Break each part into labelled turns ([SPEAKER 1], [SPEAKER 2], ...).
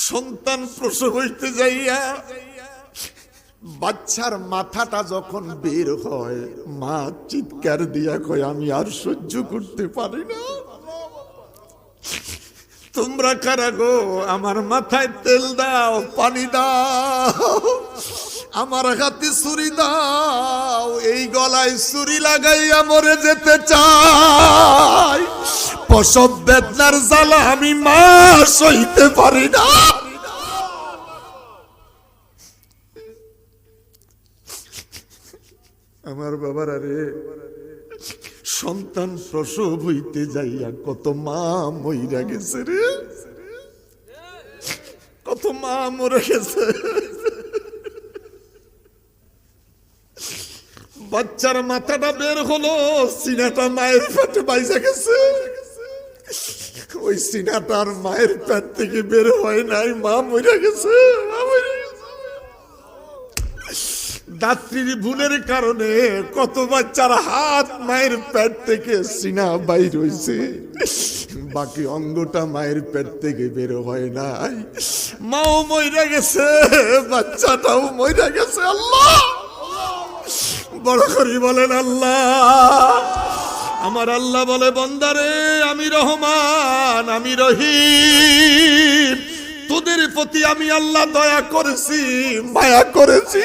[SPEAKER 1] সন্তান প্রসব হইতে যাইয়া বাচ্চার মাথাটা যখন বের হয়, মা চিৎকার দিয়া কয়, আমি আর সহ্য করতে পারি না। তোমরা কারা গো? আমার মাথায় তেল দাও, পানি দাও, আমার হাতে ছুরি দাও, এই গলায় ছুরি লাগাইয়া মরে যেতে চাই। প্রসব বেদনার জ্বালা আমি মা সইতে পারি না। আমার বাবার রে, সন্তান প্রসব হইতে যাইয়া কত মা মইরা গেছে রে, কত মা মরে গেছে। বাচ্চার মাথাটা বের হলো, সিনাটা মায়ের পেটে বাইসা গেছে। ওই সিনাটার মায়ের পেট থেকে বের হয় নাই, মা মরে গেছে। দাত্রীর ভুলের কারণে কত বাচ্চার হাত মায়ের পেট থেকে সিনা বাইর হইছে, বাকি অঙ্গটা মায়ের পেট থেকে বের হয় নাই। মাও মইরা গেছে, বাচ্চাটাও মইরা গেছে। আল্লাহ বড় করে বলেন আল্লাহ। আমার আল্লাহ বলে, বান্দারে আমি রহমান, আমি রহিম, তোদের প্রতি আমি আল্লাহ দয়া করেছি, মায়া করেছি।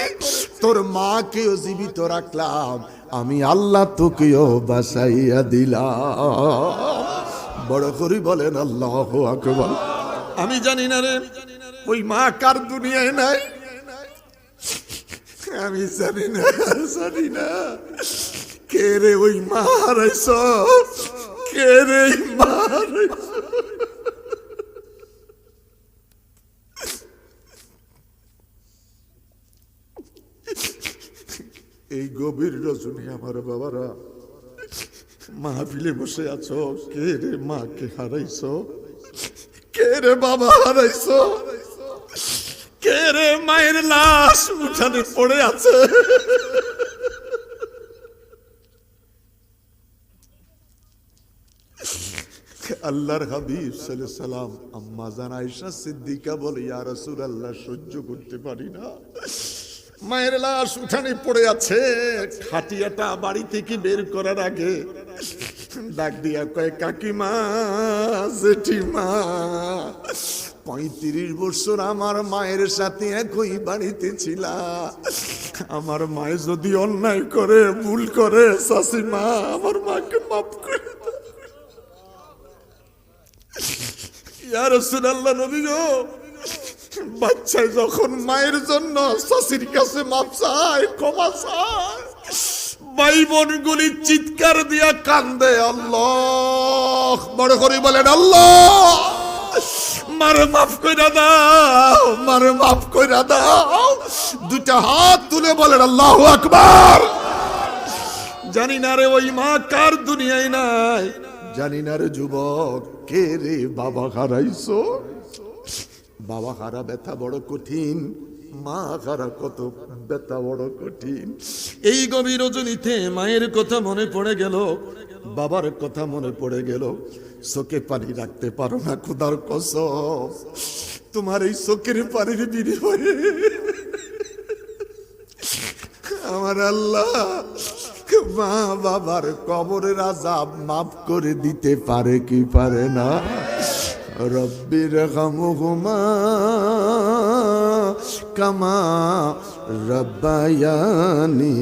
[SPEAKER 1] তোর মাকেও জীবিত রাখলাম, আমি আল্লাহ তোকেও বাঁচাইয়া দিলাম। বড় করে বলেন আল্লাহু আকবার। আমি জানি না রে ওই মা কার দুনিয়ায় নাই, আমি জানি না, জানি না। কে রে ওই মা হারাইছ? কে রে মা হারাইছ? এই গভীর রজনী আমার বাবারা মাহফিলে বসে আছো, কে রে মাকে হারাইছ? কে রে বাবা হারাইছ? কে রে মায়ের লাশ উঠানে পড়ে আছে? আল্লাহর হাবিব সাল্লাল্লাহু আলাইহি সাল্লাম আম্মা জান আয়েশা সিদ্দিকা বলে, ইয়া রাসূলুল্লাহ, সহ্য করতে পারি না, মায়ের লাশ উঠানে পড়ে আছে। খাটিয়াটা বাড়ি থেকে বের করার আগে ডাক দিয়া কয়, কাকিমা, জেঠিমা, 35 বছর আমার মায়ের সাথে একই বাড়িতে ছিলা, আমার মায়ে যদি অন্যায় করে, ভুল করে, শাশুমা আমার মাকে মাফ করে দাও। ইয়া রাসূলুল্লাহ, নবী গো, বাচ্চা যখন মায়ের জন্য শাশুড়ির কাছে মাপ চায়, ক্ষমা চায়, ভাই বোনগুলি চিৎকার দিয়া কান্দে। আল্লাহ বড় করে বলেন আল্লাহ, মারে মাফ কইরা দাও, মারে মাফ কইরা দাও। দুটা হাত তুলে বলেন আল্লাহু আকবার। জানি না রে ওই মা কার দুনিয়ায় নাই, জানি না রে যুবক, কে রে বাবা হারাইছো? বাবা হারা ব্যথা বড় কঠিন, মা হারা কত ব্যথা বড় কঠিন। এই গভীর রজনীতে মায়ের কথা মনে পড়ে গেল, বাবার কথা মনে পড়ে গেল, চোখে পানি রাখতে পারো না। খোদার কসম, তোমার এই চোখের পানির বিনিময়ে আমার আল্লাহ মা বাবার কবরের আযাব মাফ করে দিতে পারে কি পারে না? রব্বির রহমহুমা কামা রব্বায়ানি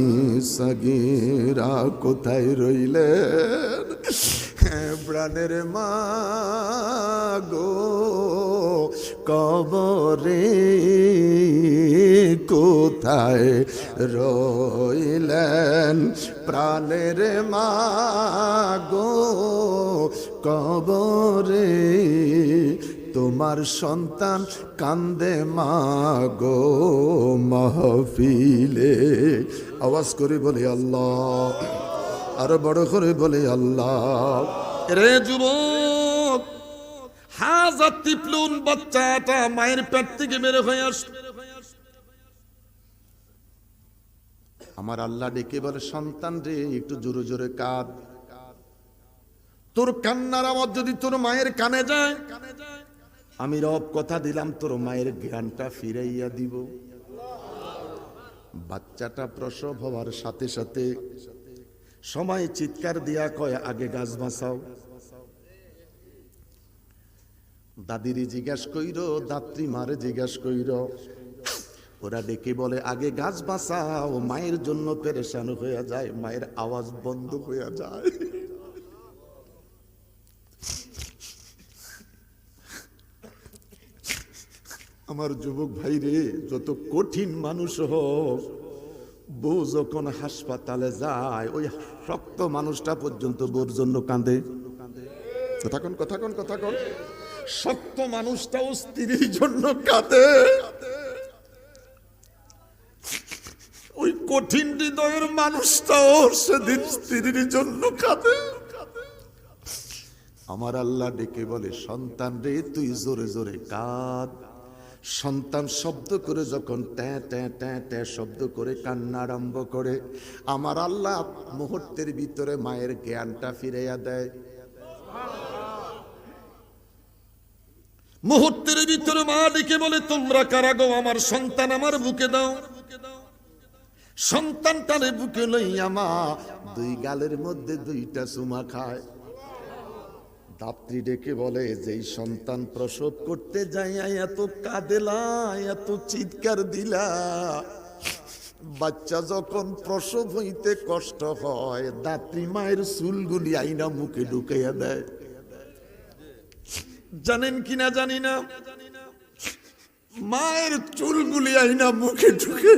[SPEAKER 1] সগীরা। কোথায় রইলেন প্রাণের মা গো? কবরে কোথায় রইলেন প্রাণের মা গো? কবরে তোমার সন্তান কান্দে মা গো মাহফিলে। আওয়াজ করে বলি আল্লাহ, আরো বড় করে বলি আল্লাহ। রে যুবক, হাজার তিপ্লুন বাচ্চাটা মায়ের পেট থেকে বের হয়ে আসে, আমার আল্লাহ ডেকে বলে, সন্তান রে একটু জোরে জোরে কাঁদ। তোর কান্নার আওয়াজ যদি তোর মায়ের কানে যায়, আমি রব কথা দিলাম তোর মায়ের জ্ঞানটা ফিরাইয়া দিব। বাচ্চাটা প্রসব হওয়ার সাথে সাথে সময় চিৎকার দিয়া কয় আগে গাছ বাঁচাও। দাদিরে জিজ্ঞাস কইর, দাত্রী মারে জিজ্ঞাস কইর, ওরা ডেকে বলে আগে গাছ বাঁচাও। মায়ের জন্য পেরেশান হয়ে যায়, মায়ের আওয়াজ বন্ধ হয়ে যায়। আমার যুবক ভাই রে, যত কঠিন মানুষ হোক, বউ যখন হাসপাতালে যায় ওই শক্ত মানুষটা পর্যন্ত বউর জন্য কাঁদে। কথা কন। শক্ত মানুষটাও স্ত্রীর জন্য কাঁদে। ওই কঠিন হৃদয়ের মানুষটাও সেদিন স্ত্রীর জন্য কাঁদে। আমার আল্লাহ ডেকে বলে সন্তান রে তুই জোরে জোরে কাঁদ। সন্তান শব্দ করে যখন ট্যাঁ ট্যাঁ ট্যাঁ ট্যাঁ শব্দ করে কান্না আরম্ভ করে, আমার আল্লাহ মুহূর্তের ভিতরে মায়ের জ্ঞানটা ফিরাইয়া দেয়। মুহূর্তের ভিতরে মা ডেকে বলে তোমরা কারা গো? আমার সন্তান আমার বুকে দাও। সন্তানটারে বুকে লইয়া মা দুই গালের মধ্যে দুইটা চুমা খায়। দাত্রী ডেকে বলে যেই সন্তান প্রসব করতে যাইয়া এত কাঁদেলা, এত চিৎকার দিলা, বাচ্চা যখন প্রসব হইতে কষ্ট হয় দাত্রী মায়ের চুলগুলি আইনা মুখে ঢুকাইয়া দেয়। জানেন কিনা জানি না, মায়ের চুলগুলি আইনা মুখে ঢুকে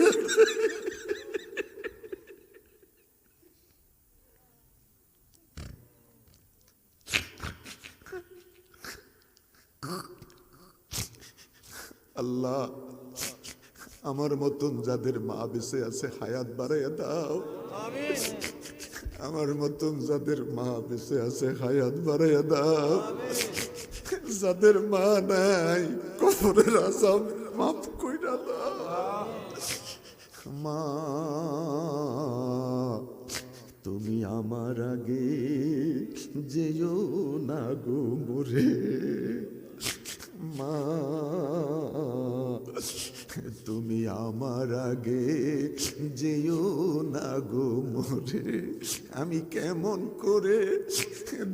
[SPEAKER 1] আল্লাহ আমার মতন যাদের মা বেঁচে আছে হায়াত বাড়াইয়া দাও। আমার মতন যাদের মা বেঁচে আছে হায়াত বাড়াইয়া দাও। যাদের মা নাই কবরের আযাব মাফ কইরা দাও। মা তুমি আমার আগে যেও না গো মোরে। মা তুমি আমার আগে যেও না গো মোরে। আমি কেমন করে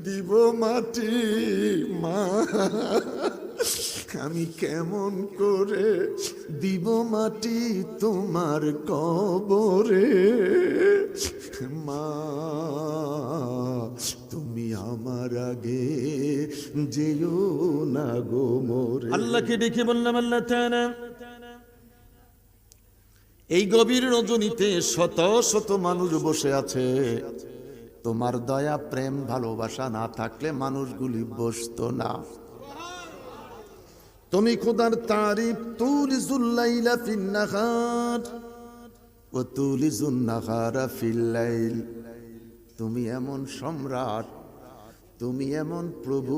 [SPEAKER 1] দিব মাটি মা, আমি কেমন করে দিব মাটি তোমার কবরে। মা তুমি আমার আগে যেও না গো মোরে।
[SPEAKER 2] আল্লাহকে ডেকে বললাম আল্লাহ তাআলা
[SPEAKER 1] এই গভীর রজনীতে শত শত মানুষ বসে আছে, তোমার দয়া প্রেম ভালোবাসা না থাকলে মানুষগুলি বসতো না। তুমি খোদার তারিফ, তুলিজুল লাইলা ফিন নাহার ওয়া তুলিজুন নাহারা ফিল লাইল। তুমি এমন সম্রাট, তুমি এমন প্রভু,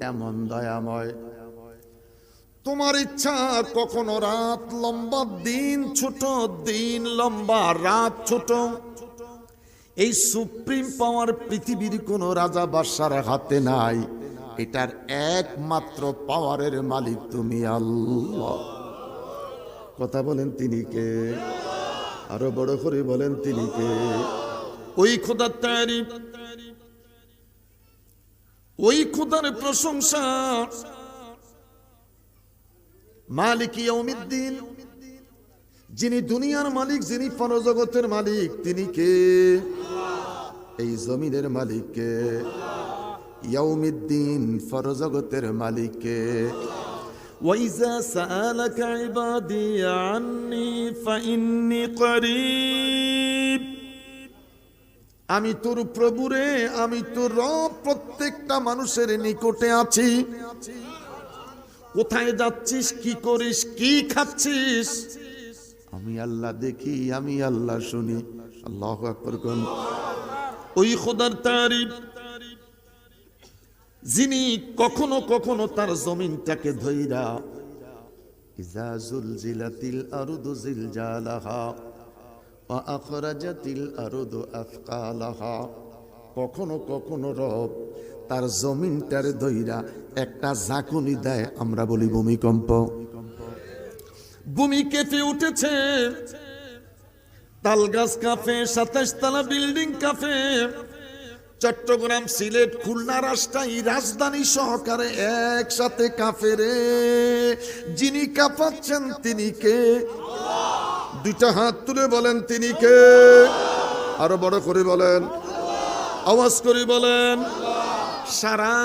[SPEAKER 1] এমন দয়াময়। তোমার ইচ্ছা কখনো রাত লম্বা দিন ছোট, দিন লম্বা রাত ছোট। এই সুপ্রিম পাওয়ার পৃথিবীর কোন রাজা বাদশার হাতে নাই। এটার একমাত্র পাওয়ারের মালিক তুমি আল্লাহ। কথা বলেন তিনি কে? আরো বড় করে বলেন তিনি কে?
[SPEAKER 2] ওই খোদার তারিফ, ওই খোদার প্রশংসা।
[SPEAKER 1] মালিক ইয়াউমিদ্দিন, যিনি দুনিয়ার মালিক, যিনি পরজগতের মালিক, তিনি কে? এই জমিনের মালিক কে? ইয়াউমিদ্দিন, পরজগতের মালিক কে?
[SPEAKER 2] ওয়াইজা সাআলাকা ইবাদি আন্নি ফাইন্নী করিব।
[SPEAKER 1] আমি তোর প্রভু রে, আমি তোর রব, প্রত্যেকটা মানুষের নিকটে আছি।
[SPEAKER 2] কোথায় যাচ্ছিস, কি করিস, কি খাচ্ছিস,
[SPEAKER 1] আমি আল্লাহ দেখি, আমি আল্লাহ শুনি। আল্লাহু আকবার কোন?
[SPEAKER 2] ওই খোদার তারিফ যিনি কখনো কখনো তার জমিনটাকে ধইরা
[SPEAKER 1] ইজা জুলজিলাতিল আরদু জিলজালাহা ওয়া আখরাজাতিল আরদু আফকালাহা। কখনো কখনো রব
[SPEAKER 2] তার জমিনটার দইরা একটা ঝাঁকুনি দেয়, আমরা বলি ভূমিকম্প।
[SPEAKER 1] ভূমি কেঁপে উঠেছে, তালগাছ কাঁপে, 27 তলা বিল্ডিং কাঁপে।
[SPEAKER 2] চট্টগ্রাম, সিলেট, খুলনা, রাজশাহী রাজধানী সহকারে একসাথে কাঁপে রে। যিনি কাঁপাচ্ছেন তিনি কে? দুইটা হাত তুলে বলেন তিনি কে? আরো বড় করে বলেন,
[SPEAKER 1] আওয়াজ করে বলেন। সারা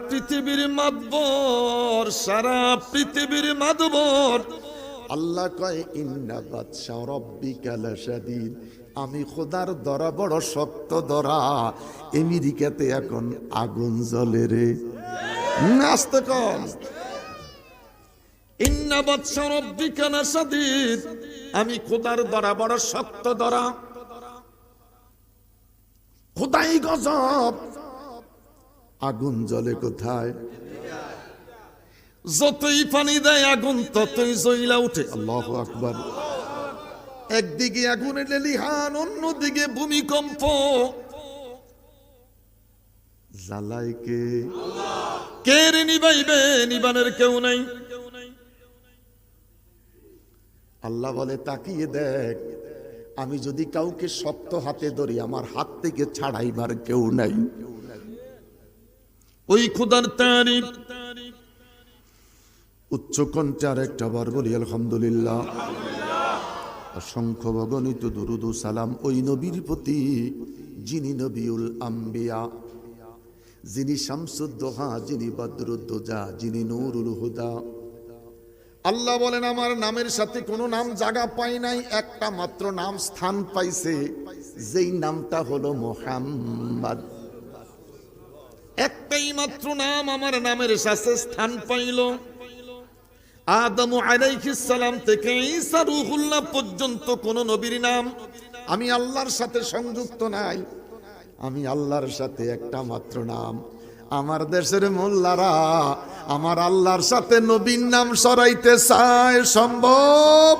[SPEAKER 1] পৃথিবীর মাতবর, সারা পৃথিবীর মাতবর।
[SPEAKER 2] আল্লাহ কয় ইন্না বাদশা রাব্বিকা লাশাদীদ, আমি খোদার ধরা বড় শক্ত ধরা। আমেরিকাতে এখন আগুন জ্বলে রে। আস্তে কম।
[SPEAKER 1] ইন্না বাতশা রাব্বিকা লাশাদীদ, আমি খোদার ধরা বড় শক্ত ধরা।
[SPEAKER 2] খোদাই গজব। আগুন জ্বলে কোথায়?
[SPEAKER 1] যতই পানি দেয় আগুন ততই জ্বলা উঠে।
[SPEAKER 2] আল্লাহু আকবার।
[SPEAKER 1] একদিকে আগুনের লেলিহান, অন্যদিকে ভূমিকম্প।
[SPEAKER 2] জ্বালাই কে?
[SPEAKER 1] কে রে নিবাইবে? নিবানের কেউ নাই।
[SPEAKER 2] আল্লাহ বলে তাকিয়ে দেখ, আমি যদি কাউকে শক্ত হাতে ধরি আমার হাত থেকে ছাড়াইবার কেউ নাই।
[SPEAKER 1] ওই খোদার তারিফ।
[SPEAKER 2] উচ্চ কণ্ঠে আর একটা বার বলি আলহামদুলিল্লাহ। অসংখ্য অগণিত দুরুদ ও সালাম ওই নবীর প্রতি যিনি নবিউল আম্বিয়া, যিনি শামসুদ্দোহা, যিনি বদরুদ্দোজা, যিনি নূরুল হুদা। আল্লাহ বলেন আমার নামের সাথে কোনো নাম জায়গা পাই নাই, একটা মাত্র নাম স্থান পাইছে, যেই নামটা হলো মুহাম্মদ।
[SPEAKER 1] একটাই মাত্র নাম আমার নামের সাথে স্থান পাইল। আদম আলাইহিস সালাম থেকে ঈসা রূহুল্লাহ পর্যন্ত কোন নবীর নাম
[SPEAKER 2] আমি আল্লাহর সাথে সংযুক্ত নাই। আমি আল্লাহর সাথে একটা মাত্র নাম। আমার দেশের মোল্লারা আমার আল্লাহর সাথে নবীর নাম সরাইতে চায়, সম্ভব?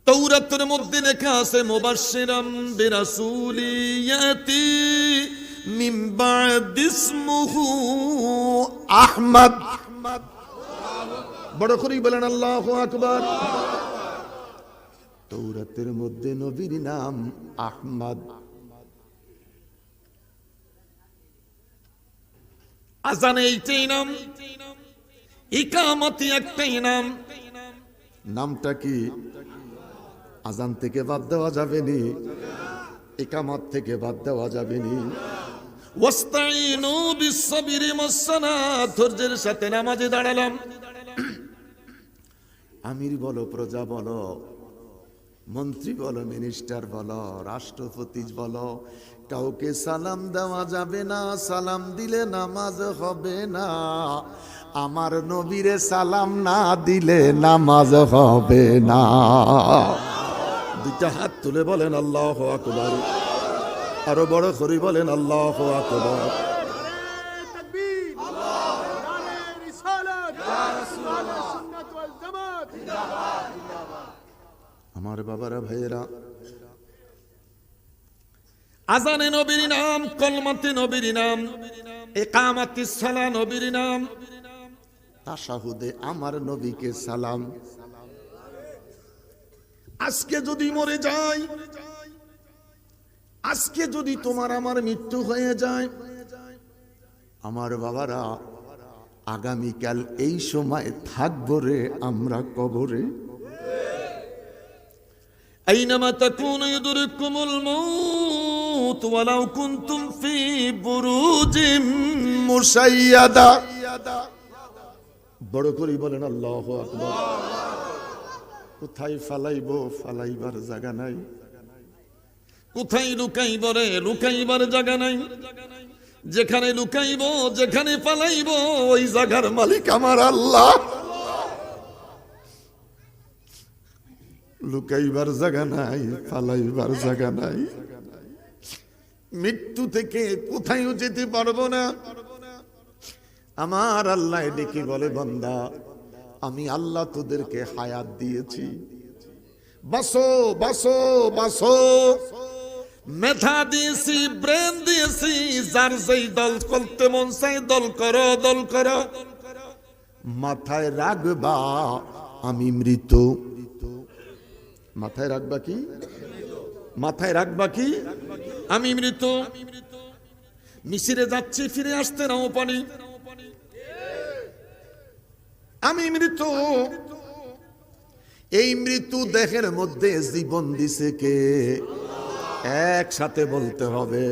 [SPEAKER 1] তাওরাতের মধ্যে লেখা আছে মুবাশশিরাম বিরাসূলি ইয়াতি মিন বা'দি ইসমুহু
[SPEAKER 2] আহমদ। বড় করে বলেন আল্লাহু আকবার। তাওরাতের মধ্যে নবীর নাম আহমদ।
[SPEAKER 1] আযানে এইটাই নাম, ইকামতি একটাই নাম।
[SPEAKER 2] নামটা কি? আজান থেকে বাদ দেওয়া যাবে নি, ইকামত থেকে বাদ দেওয়া যাবে নি।
[SPEAKER 1] ওয়াস্তাইনু বিসসাবরি ওয়াসসালাত, ধৈর্যের সাথে নামাজে দাঁড়ালাম।
[SPEAKER 2] আমির বলো, প্রজা বলো, মন্ত্রী বলো, মিনিস্টার বলো, রাষ্ট্রপতি বলো, কাউকে সালাম দেওয়া যাবে না। সালাম দিলে নামাজ হবে না। আমার নবীরে সালাম না দিলে নামাজ হবে না। দুইটা হাত তুলে বলেন আল্লাহু আকবার। আরো বড় করে বলেন আল্লাহু আকবার। আমার বাবারা, ভাইয়েরা,
[SPEAKER 1] আযানে নবীর নাম, কলমাতে নবীর নাম, ইকামাতিস সালাহ নবীর নাম,
[SPEAKER 2] তাশাহুদে আমার নবীকে সালাম। আজকে যদি মরে যাই, আজকে যদি তোমার আমার মৃত্যু হয়ে যায়, আমার বাবারা আগামীকাল এই সময় থাকবো রে আমরা কবরে।
[SPEAKER 1] আইনামা তাকুনু ইউদরিকুমুল মাউত ওয়ালাউ কুনতুম ফি বুরুজিম
[SPEAKER 2] মুশাইয়াদা। বড় করে বলেন আল্লাহু আকবার। কোথায় ফালাইবো? ফালাইবার জায়গা নাই।
[SPEAKER 1] কোথায় লুকাইব রে? লুকাইবার জায়গা নাই। যেখানে লুকাইব, যেখানে পালাইব, ওই জায়গার মালিক
[SPEAKER 2] আমার আল্লাহ। লুকাইবার জায়গা নাই, ফালাইবার জায়গা নাই। মৃত্যু থেকে কোথায়ও যেতে পারবো না। আমার আল্লাহ ডেকে বলে, বান্দা আমি আল্লাহ তোদেরকে হায়াত দিয়েছি,
[SPEAKER 1] বাসো বাসো বাসো। মেধা দিয়েছি, ব্রেন দিয়েছি, যার যেই দল করতে মন চাই দল করো, দল করো।
[SPEAKER 2] মাথায় রাখবা আমি মৃত। মাথায় রাখবা কি?
[SPEAKER 1] মাথায় রাখবা কি? আমি মৃত। মিশিরে যাচ্ছি, ফিরে আসতে নাও পানি। আমি মৃত।
[SPEAKER 2] এই মৃত্যু দেহের মধ্যে জীবন দিছে কে? একসাথে বলতে হবে।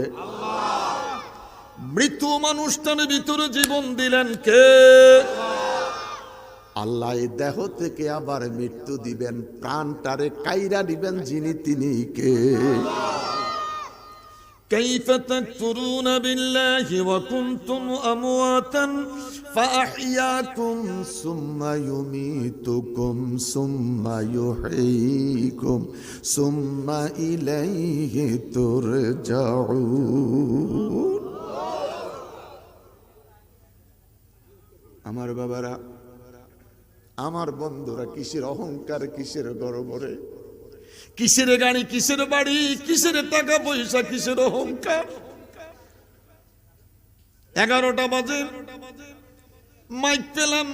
[SPEAKER 1] মৃত মানুষটার ভিতরে জীবন দিলেন কে?
[SPEAKER 2] আল্লাহ এই দেহ থেকে আবার মৃত্যু দিবেন, প্রাণটারে কাইরা দিবেন যিনি তিনি কে?
[SPEAKER 1] كيف تكفرون بالله وكنتم أمواتا
[SPEAKER 2] فأحياكم ثم يميتكم ثم يحييكم ثم إليه ترجعون। আমার বাবারা, আমার বন্ধুরা, কিসের অহংকার, কিসের গর্ব রে?
[SPEAKER 1] কিসের গাড়ি, কিসের বাড়ি, কিসের টাকা পয়সা, কিসের অহংকার? 11টা বাজে, মাইক পেলাম,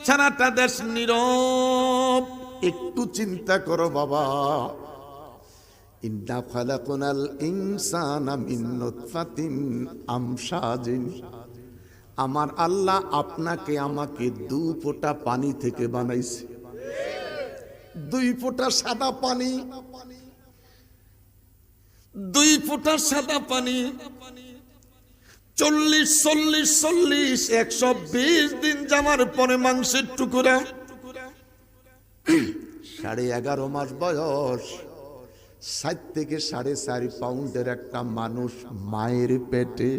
[SPEAKER 1] সারাটা দেশ নীরব।
[SPEAKER 2] একটু চিন্তা করো বাবা। ইন্না খালাকনাল ইনসানা মিন নুতফাতিন আমশাজিন। আমার আল্লাহ আপনাকে আমাকে 2 ফোঁটা পানি থেকে বানাইছে।
[SPEAKER 1] 2 ফোঁটা সাদা পানি, 2 ফোঁটা সাদা পানি। 40 40 40 120 দিন যাওয়ার পরে মাংসের টুকরা।
[SPEAKER 2] 11.5 মাস বয়স, 7 থেকে 4.5 পাউন্ডের একটা মানুষ মায়ের পেটে।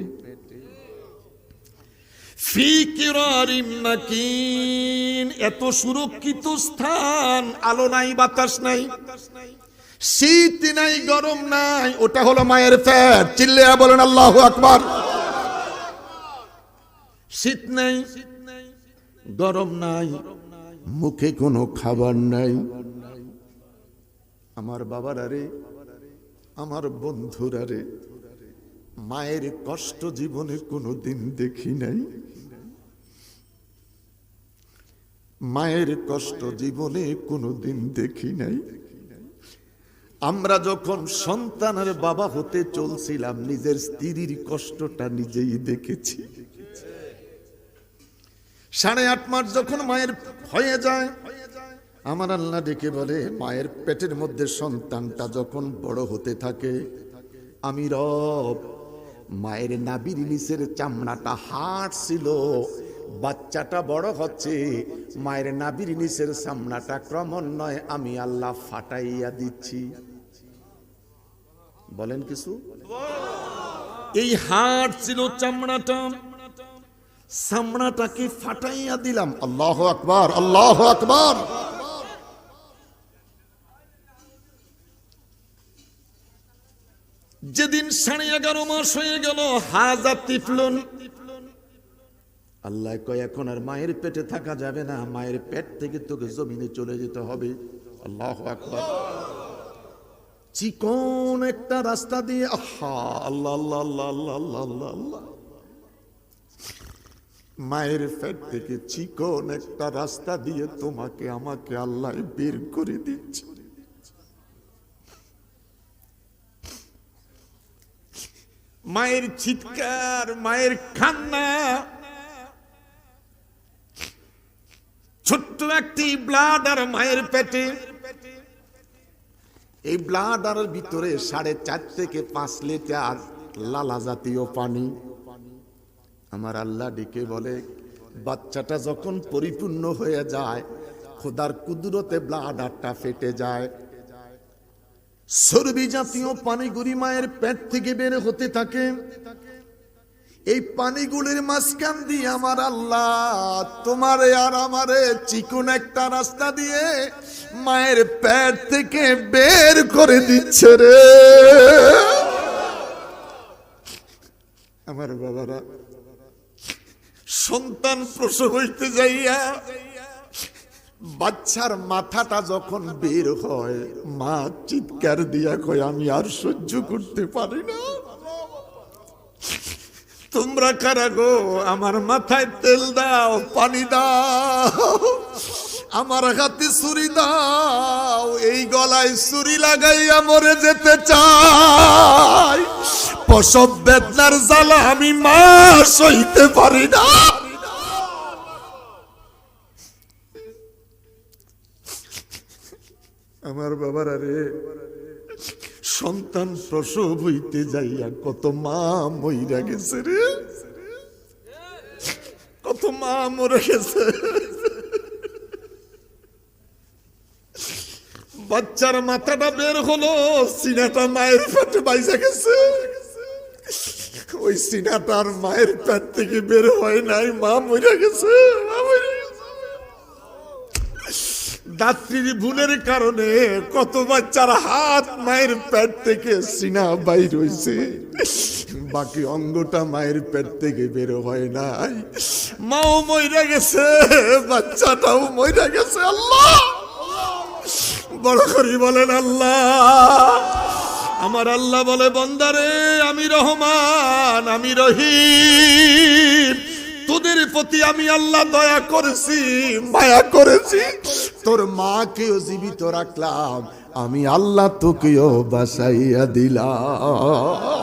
[SPEAKER 1] ফি কিরারিম মাকিন, এত সুরক্ষিত স্থান, আলো নাই, বাতাস নাই, শীত নাই, গরম নাই। ওটা হলো মায়ের পেট। চিল্লিয়া বলেন আল্লাহু আকবার। শীত নাই, গরম নাই,
[SPEAKER 2] মুখে কোনো খাবার নাই। আমার বাবারা রে, আমার বন্ধুরা রে, মায়ের কষ্ট জীবনে কোনো দিন দেখি নাই। মায়ের কষ্ট জীবনে কোনো দিন দেখি নাই। আমরা যখন সন্তানের বাবা হতে চলছিলাম, নিজের স্ত্রীর কষ্টটা নিজেই দেখেছি।
[SPEAKER 1] 8.5 মাস যখন মায়ের হয়ে যায়,
[SPEAKER 2] আমার আল্লাহ ডেকে বলে, মায়ের পেটের মধ্যে সন্তানটা যখন বড় হতে থাকে, আমি রব মায়ের নাভির নিচের চামড়াটা হাড় ছিল, বাচ্চাটা বড় হচ্ছে, মায়ের নাভির নিচের চামড়াটা ক্রমান্বয়ে আমি আল্লাহ ফাটাইয়া দিচ্ছি। বলেন কিছু?
[SPEAKER 1] এই হাড় ছিল চামড়াটা, চামড়াটাকে ফাটাইয়া দিলাম।
[SPEAKER 2] আল্লাহু আকবার, আল্লাহু আকবার।
[SPEAKER 1] যেদিন 11.5 মাস হয়ে গেল, হাজা তিফলুন,
[SPEAKER 2] আল্লাহ কয় এখন আর মায়ের পেটে থাকা যাবে না, মায়ের পেট থেকে তোকে জমিনে চলে যেতে হবে। আল্লাহু আকবার। চিকন একটা রাস্তা দিয়ে, আহা আল্লাহ আল্লাহ আল্লাহ আল্লাহ আল্লাহ আল্লাহ আল্লাহ, মায়ের পেট থেকে চিকন একটা রাস্তা দিয়ে তোমাকে আমাকে আল্লাহ বের করে দিচ্ছে।
[SPEAKER 1] মায়ের চিৎকার, মায়ের কান্না, ছোট্ট একটি ব্লাড আর মায়ের পেটে।
[SPEAKER 2] এই ব্লাডারের ভিতরে 4.5 থেকে 5 লিটার লালা জাতীয় পানি। আমার আল্লাহ ডেকে বলে, বাচ্চাটা যখন পরিপূর্ণ হয়ে যায়, খোদার কুদরতে ব্লাডারটা ফেটে যায়, চর্বি জাতীয় পানিগুলি মায়ের পেট থেকে বের হতে থাকে। এই পানিগুলির মাঝখান দিয়ে আমার আল্লাহ তোমারে আর আমারে চিকন একটা রাস্তা দিয়ে মায়ের পেট থেকে বের করে দিচ্ছে রে। আমার বাবারা,
[SPEAKER 1] সন্তান প্রসব হইতে যাইয়া
[SPEAKER 2] বাচ্চার মাথাটা যখন বের হয়, মা চিৎকার দিয়া কয় আমি আর সহ্য করতে পারি না।
[SPEAKER 1] তোমরা কারা গো? আমার মাথায় তেল দাও, পানি দাও,
[SPEAKER 2] আমার হাতে ছুরি দাও, এই গলায় ছুরি লাগাইয়া মরে যেতে চাই। প্রসব বেদনার জ্বালা আমি মা সইতে পারি না।
[SPEAKER 1] আমার বাবারা রে, সন্তান প্রসব হইতে যাইয়া কত মা মইরা গেছে রে, কত মা মরে গেছে। বাচ্চার মাথাটা বের হলো, সিনাটা মায়ের পেটে বাইসা গেছে। ওই সিনাটার মায়ের পেট থেকে বের হয় নাই, মা মরে গেছে, মা মরে গেছে। দাত্রীর ভুলের কারণে কত বাচ্চার হাত মায়ের পেট থেকে সিনা বাইর হইছে, বাকি অঙ্গটা মায়ের পেট থেকে বের হয় নাই। মাও মইরা গেছে, বাচ্চাটাও মইরা গেছে। আল্লাহ বড় করি বলেন আল্লাহ। আমার আল্লাহ বলে, বান্দারে আমি রহমান, আমি রহিম, তোদের প্রতি আমি আল্লাহ দয়া করেছি, মায়া করেছি।
[SPEAKER 2] তোর মাকেও জীবিত রাখলাম, আমি আল্লাহ তোকেও বাসাইয়া দিলাম।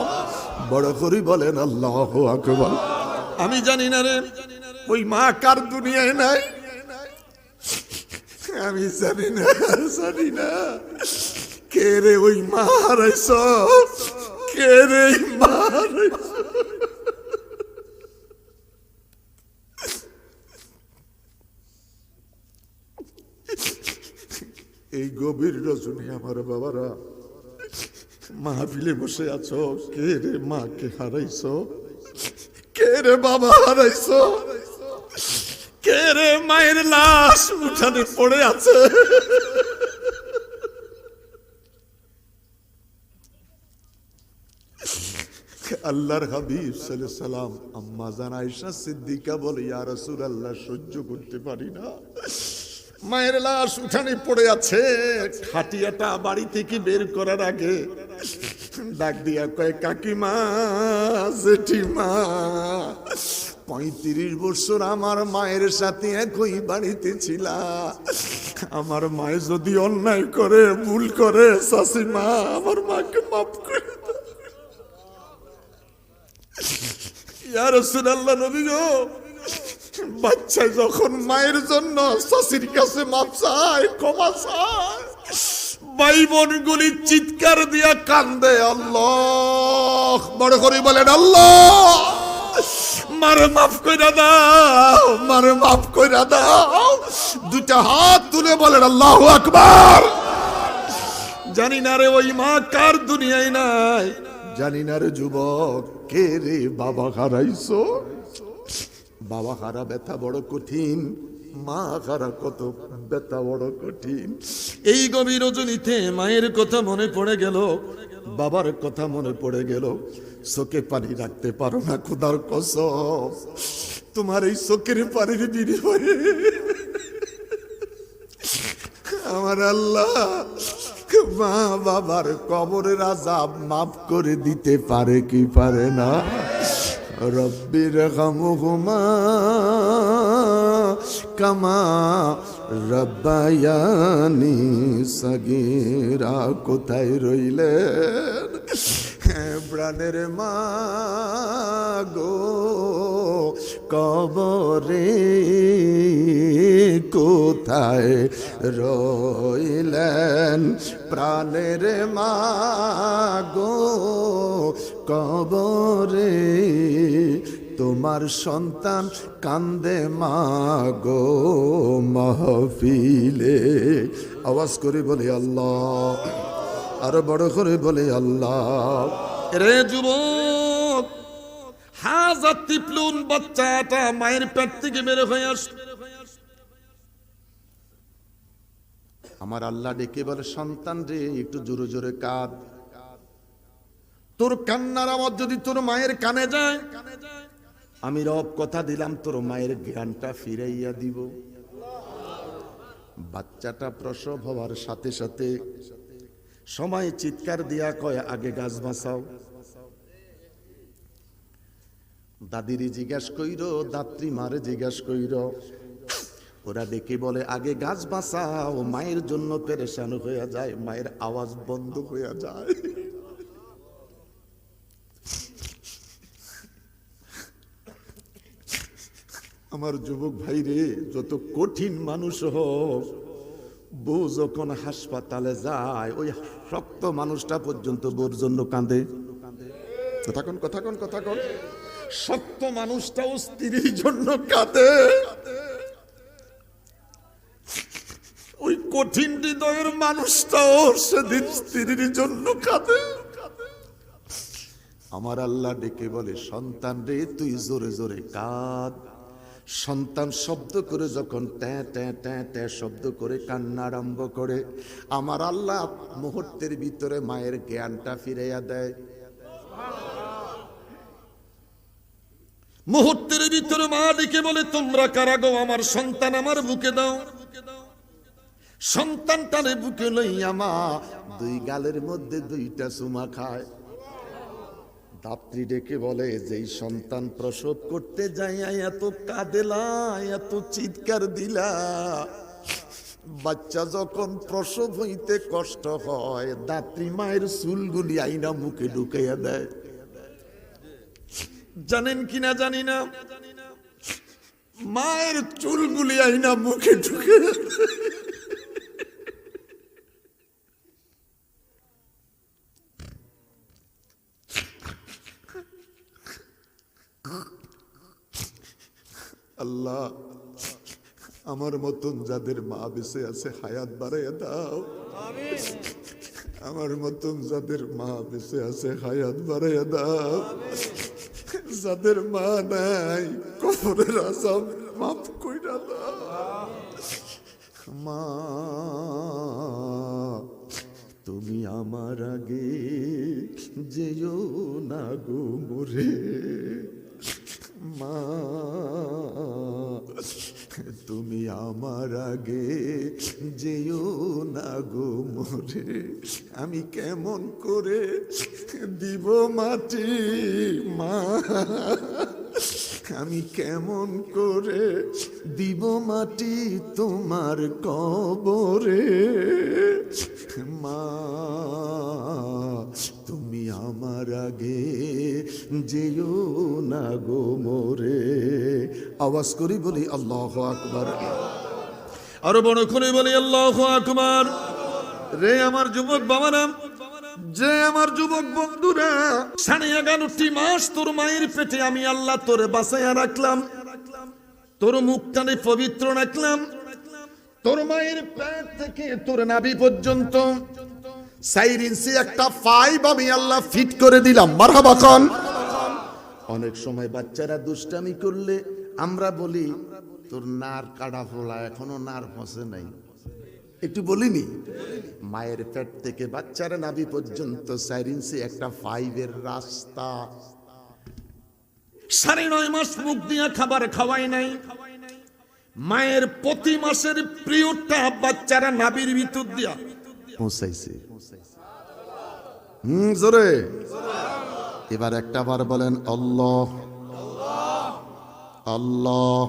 [SPEAKER 2] বড় করি বলেন আল্লাহু আকবার।
[SPEAKER 1] আমি জানি না রে ওই মা কার দুনিয়ায় নাই, আমি জানি না, জানি না। কে রে ওই মা হারাইছ, কে রে মা হারাইছ। এই গভীর রজনী আমার বাবারা মাহফিলে বসে আছো, কে রে মাকে হারাইছ, কে রে বাবা হারাইছ, কে রে মায়ের লাশ উঠানে পড়ে আছে। আল্লাহর হাবিব সাল্লাল্লাহু আলাইহি সাল্লাম আম্মা জান আয়েশা সিদ্দিকা বলে, ইয়া রাসূলুল্লাহ সহ্য করতে পারি না, মায়ের লাশ উঠানে পড়ে আছে। খাটিয়াটা বাড়ি থেকে বের করার আগে ডাক দিয়া কয়, কাকিমা, জেঠিমা,
[SPEAKER 2] 35 বছর আমার মায়ের সাথে একই বাড়িতে ছিলা,
[SPEAKER 1] আমার মায়ে যদি অন্যায় করে, ভুল করে, শাশুমা আমার মাকে মাফ করে দাও। ইয়া রাসূলুল্লাহ, নবী গো, বাচ্চা যখন মায়ের জন্য শাশুর কাছে মাপ চায়, ক্ষমা চায়, ভাই বোন গুলি চিৎকার দিয়া কান্দে। আল্লাহ বড় করে বলেন আল্লাহ, মারে মাফ কইরা দাও, মারে মাফ কইরা দাও। দুটা হাত তুলে বলেন আল্লাহু আকবার। জানি না রে ওই মা কার দুনিয়ায় নাই, জানি না রে যুবক, কে রে বাবা হারাইছো। বাবা হারা ব্যথা বড় কঠিন, মা হারা কত ব্যথা বড় কঠিন। এই গভীর রজনীতে মায়ের কথা মনে পড়ে গেল, বাবার কথা মনে পড়ে গেল, চোখে পানি রাখতে পারো না। খোদার কসম, তোমার এই চোখের পানির বিনিময়ে আমার আল্লাহ মা বাবার কবরের আযাব মাফ করে দিতে পারে কি পারে না? রব্বির রহমহুমা কামা রব্বায়ানি সগীরা। কোথায় রইলেন প্রাণের মা গো কবরে, কোথায় রইলেন প্রাণের মা গো কবরে। তোমার সন্তান কান্দে মা গো মাহফিলে। আওয়াজ করে বলে আল্লাহ, আরো বড় করে বলে আল্লাহ। রে যুবক, হাজার তিপ্লুন বাচ্চাটা মায়ের পেট থেকে বের হয়ে আস।
[SPEAKER 2] আমার আল্লাহ ডেকে বলে, সন্তান রে একটু জোরে জোরে কাঁদ।
[SPEAKER 1] তোর কান্নার আওয়াজ যদি তোর মায়ের কানে যায়, আমি রব কথা দিলাম তোর মায়ের জ্ঞানটা ফিরাইয়া দিব।
[SPEAKER 2] বাচ্চাটা প্রসব হওয়ার সাথে সাথে সময় চিৎকার দিয়া কয় আগে গাছ বাঁচাও। দাদিরে জিজ্ঞাস কইর, দাত্রী মারে জিজ্ঞাস কইর, ওরা ডেকে বলে আগে গাছ বাঁচাও। মায়ের জন্য পেরেশান হয়ে যায়, মায়ের আওয়াজ বন্ধ হয়ে যায়। আমার যুবক ভাই রে, যত কঠিন মানুষ হোক, বউ যখন হাসপাতালে যায় ওই শক্ত মানুষটা পর্যন্ত বউর জন্য কাঁদে। কথা কন। শক্ত মানুষটাও স্ত্রীর জন্য কাঁদে। ওই কঠিন হৃদয়ের মানুষটাও সেদিন স্ত্রীর জন্য কাঁদে। আমার আল্লাহ ডেকে বলে, সন্তান রে তুই জোরে জোরে কাঁদ। সন্তান শব্দ করে যখন ট্যাঁ ট্যাঁ ট্যাঁ ট্যাঁ শব্দ করে কান্না আরম্ভ করে, আমার আল্লাহ মুহূর্তের ভিতরে মায়ের জ্ঞানটা ফিরাইয়া দেয়। মুহূর্তের ভিতরে মা ডেকে বলে, তোমরা কারা গো? আমার সন্তান আমার বুকে দাও। সন্তানটারে বুকে লইয়া মা দুই গালের মধ্যে দুইটা চুমা খায়। দাত্রী ডেকে বলে, যেই সন্তান প্রসব করতে যাইয়া এত কাঁদেলা, এত চিৎকার দিলা, বাচ্চা যখন প্রসব হইতে কষ্ট হয়, দাত্রী মায়ের চুলগুলি আইনা মুখে ঢুকাইয়া দেয়। জানেন কিনা জানি না, মায়ের চুলগুলি আইনা মুখে ঢুকে আল্লাহ, আমার মতন যাদের মা বেঁচে আছে হায়াত বাড়াইয়া দাও। আমার মতন যাদের মা বেঁচে আছে হায়াত বাড়াইয়া দাও। যাদের মা নাই কবরের আযাব মাফ কইরা দাও। মা তুমি আমার আগে যেও না গো মোরে। মা তুমি আমার আগে যেও না গো মোরে। আমি কেমন করে দিব মাটি মা, আমি কেমন করে দিব মাটি তোমার কবরে। মা তুমি আমার আগে যেও না গো মোরে। আওয়াজ করি বলি আল্লাহু আকবার। আরো বড় করে বলি আল্লাহু আকবার। রে আমার যুবক বাবারা, যে আমার যুবক বন্ধুরা, 11.5 মাস তোর মায়ের পেটে আমি আল্লাহ তোরে বাঁচাইয়া রাখলাম, তোর মুখটানে পবিত্র রাখলাম। তোর মায়ের পেট থেকে তোর নাভি পর্যন্ত 4 ইঞ্চি একটা পাইপ আমি আল্লাহ ফিট করে দিলাম। মারহাবা খান। অনেক সময় বাচ্চারা দুষ্টামি করলে আমরা বলি, তোর নার কাটা ফোলা, এখনো নার ফসে নাই। একটু বলিনি? মায়ের পেট থেকে বাচ্চারা নাভি পর্যন্ত 4 ইঞ্চি একটা পাইপের রাস্তা। 9.5 মাস মুখ দিয়া খাবার খাওয়াই নাই। মায়ের প্রতি মাসের পিরিয়ডটা বাচ্চারা নাভির ভিতর দিয়া পৌঁছাইছে। জোরে এবার একটা বার বলেন আল্লাহ আল্লাহ।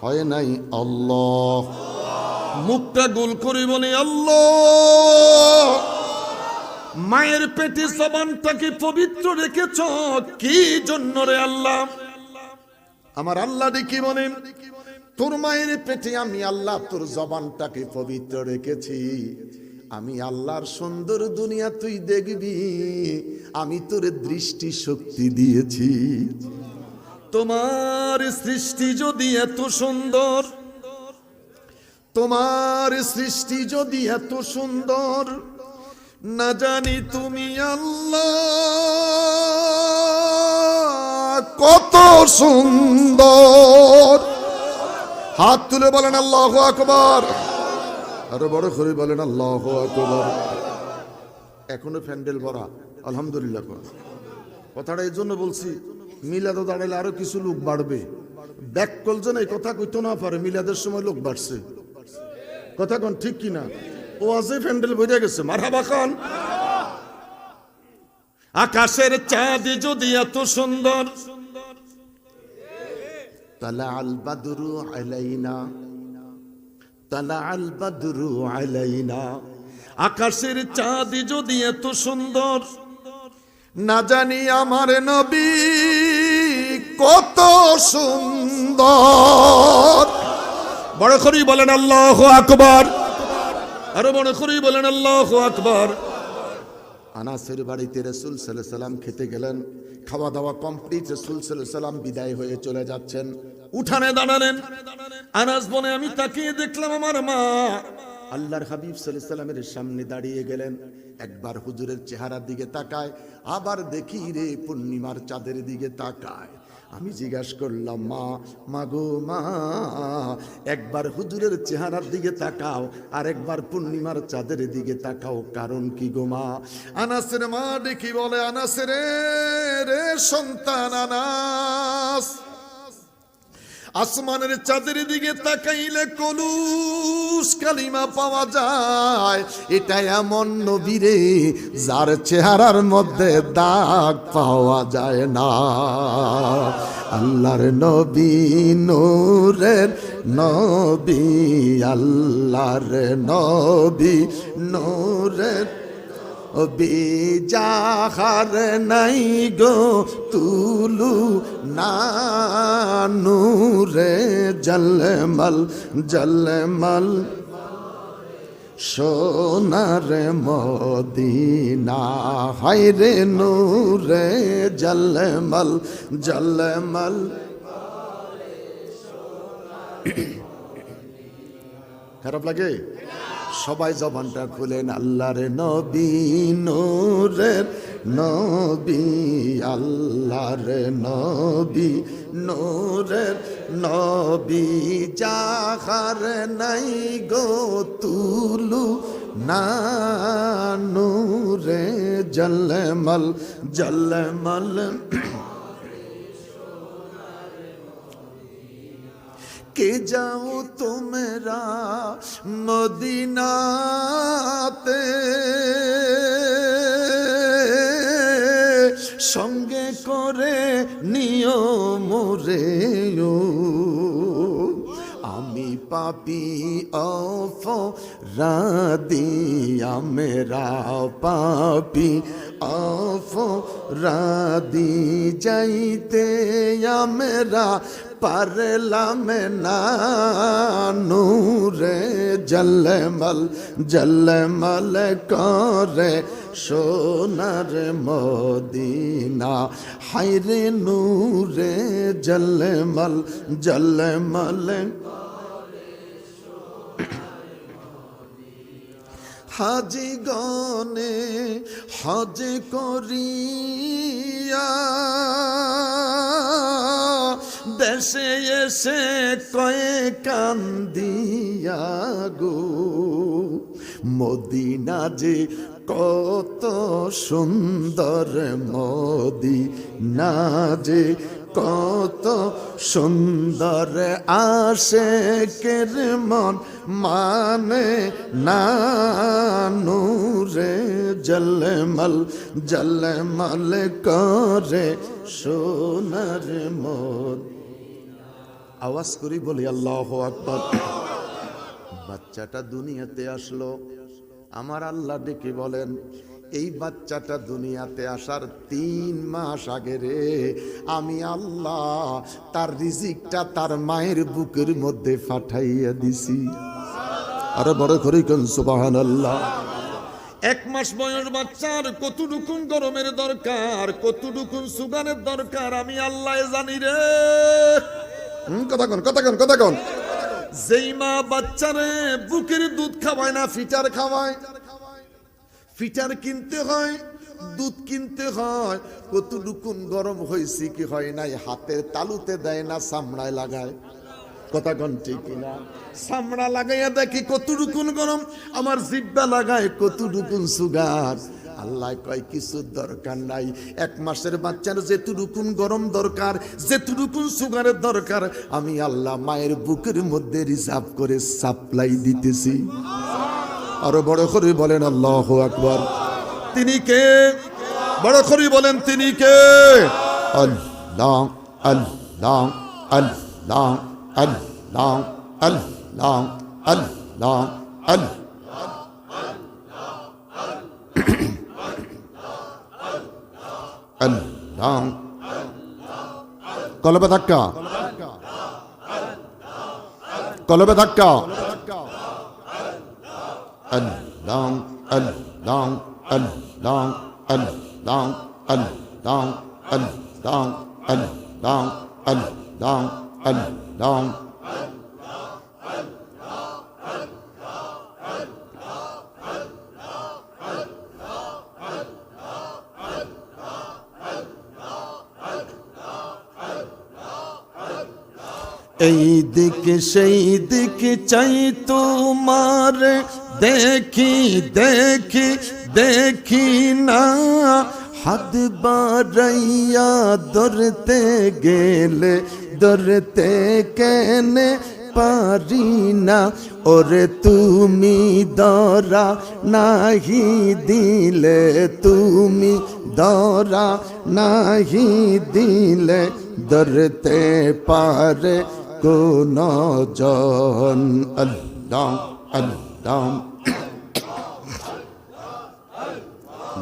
[SPEAKER 2] হয় নাই আল্লাহ। মুখটা গোল করে বলে আল্লাহ। মায়ের পেটে জবানটাকে পবিত্র রেখেছ কি জন্য রে আল্লাহ? আমার আল্লাহ দেখি বলেন, তোর মায়ের পেটে আমি আল্লাহ তোর জবানটাকে পবিত্র রেখেছি। আমি আল্লাহর সুন্দর দুনিয়া তুই দেখবি, আমি তোর দৃষ্টি শক্তি দিয়েছি। তোমার সৃষ্টি যদি এত সুন্দর, তোমার সৃষ্টি যদি এত সুন্দর, না জানি তুমি আল্লাহ কত সুন্দর। হাত তুলে বলেন আল্লাহু আকবার। আরো বড় করে বলেন আল্লাহু আকবার। এখনো প্যান্ডেল ভরা, আলহামদুলিল্লাহ। কথাটা এই জন্য বলছি, মিলাদে দাঁড়াইলে আরো কিছু লোক বাড়বে। ব্যাককল যেন এই কথা কইতো না পারে, মিলাদের সময় লোক বাড়ছে।
[SPEAKER 1] কথা কোন ঠিক কিনা? ও আছে প্যান্ডেল বইরা গেছে, মারহাবা খান। আকাশের চাঁদ যদি এত সুন্দর,
[SPEAKER 2] তালা আল বাদরু আলাইনা, তালা আল বাদরু আলাইনা।
[SPEAKER 1] আকাশের চাঁদ যদি এত সুন্দর,
[SPEAKER 2] না জানি আমার নবী কত সুন্দর।
[SPEAKER 1] বড় করে বলেন আল্লাহু আকবার, আরো বড় করে বলেন আল্লাহু আকবার।
[SPEAKER 2] আনাসের বাড়িতে রাসূল সাল্লাল্লাহু আলাইহি সাল্লাম খেতে গেলেন, খাওয়া দাওয়া কমপ্লিট, রাসূল সাল্লাল্লাহু আলাইহি সাল্লাম বিদায় হয়ে চলে যাচ্ছেন।
[SPEAKER 1] উঠানে দাঁড়ালেন, আনাস বলে আমি তাকিয়ে দেখলাম আমার মা
[SPEAKER 2] আল্লাহর হাবিব সাল্লাল্লাহু আলাইহি সাল্লামের সামনে দাঁড়িয়ে গেলেন। একবার হুজুরের চেহারার দিকে তাকায়, আবার দেখি রে পূর্ণিমার চাঁদের দিকে তাকায়। আমি জিজ্ঞাসা করলাম, মা, মাগো মা, একবার হুজুরের চেহারার দিকে তাকাও আর একবার পূর্ণিমার চাঁদের দিকে তাকাও, কারণ কি গো মা?
[SPEAKER 1] আনাসের মা দেখি বলে, আনাসের রে সন্তান আনাস, আসমানের চাঁদের দিকে তাকাইলে কলুস কালিমা পাওয়া যায়।
[SPEAKER 2] এটা এমন নবী রে যার চেহারার মধ্যে দাগ পাওয়া যায় না। আল্লাহর নবী নূরের নবী, আল্লাহর নবী নূরের বিজাহার নাই গো তুলু না, নূরে জলমল জলমল সোনার মদিনা, হায় রে নূরে জলমল জলমল। খারাপ লাগে? সবাই জবানটা খুলেন, আল্লাহর নবী নূরের নবী, আল্লাহর নবী নূরের নবী, যাহার নাই গো তুলু না, নূরে জলমল জলমল। কে যাও তোমরা মদিনাতে, সঙ্গে করে নিও মোরে, আমি পাপী অপরাধী, আমরা পাপী অপরাধী, যাইতে আমরা পারলাম না, নূরে জলমল জলমল করে সোনার মদিনা, হায়রে নূরে জলমল জলমল। হাজি গনে হজ করিয়া দেশে এসে কয়ে কান্দিয়া গো, মদিনা যে কত সুন্দর, মদিনা যে কত সুন্দর, আশেকের মন মানে না, নূরে জলমল জলমল করে সোনার মদ। আওয়াজ করি বলি আল্লাহু আকবার। বাচ্চাটা দুনিয়াতে আসলো, আমার আল্লাহ ডেকে বলেন, এই বাচ্চাটা দুনিয়াতে আসার 3 মাস আগে রে আমি আল্লাহ তার রিজিকটা তার মায়ের বুকের মধ্যে পাঠাইয়া দিছি। আরে বড় করে কোন সুবহানাল্লাহ।
[SPEAKER 1] 1 মাস বয়স বাচ্চার কতটুকুন গরমের দরকার, কতটুকুন সুগারের দরকার আমি আল্লাহ জানি রে।
[SPEAKER 2] কথা কোন কথা কোন কথা কোন।
[SPEAKER 1] যেই মা বাচ্চারে বুকের দুধ খাওয়ায় না, ফিটার খাওয়ায়, ফিটার কিনতে হয়, দুধ কিনতে হয়, কতটুকুন গরম হয়েছে কি হয় নাই হাতের তালুতে দেয় না, চামড়ায় লাগায়। কথা কোন ঠিক কিনা? চামড়া লাগাইয়া দেখি কতটুকুন গরম, আমার জিব্বা লাগায় কতটুকুন সুগার।
[SPEAKER 2] আল্লাহ কয় কিছু দরকার নাই, 1 মাসের বাচ্চার যেটুকুন গরম দরকার, যেটুকুন সুগারের দরকার, আমি আল্লাহ মায়ের বুকের মধ্যে রিজার্ভ করে সাপ্লাই দিতেছি। আরো বড় করে বলেন আল্লাহু আকবার।
[SPEAKER 1] তিনি কে? বড় করে বলেন তিনি কে?
[SPEAKER 2] আল্লাহ আল্লাহ আল্লাহ আল্লাহ আল্লাহ আল্লাহ আল্লাহ। আল্লাহ কলবে ধাক্কা, কলবে ধাক্কা। আল্লাহ আল্লাহ আল্লাহ আল্লাহ আল্লাহ আল্লাহ আল্লাহ আল্লাহ আল্লাহ। এই দিকে সেই দিকে চাই তোমার, দেখি দেখি দেখি না, হাত বাড়াইয়া ধরতে গেলে ধরতে কেনে পারি না, ওরে তুমি ধরা নাহি দিলে, তুমি ধরা নাহি দিলে ধরতে পারে কোন জন। আল্লাহ আল্লাহ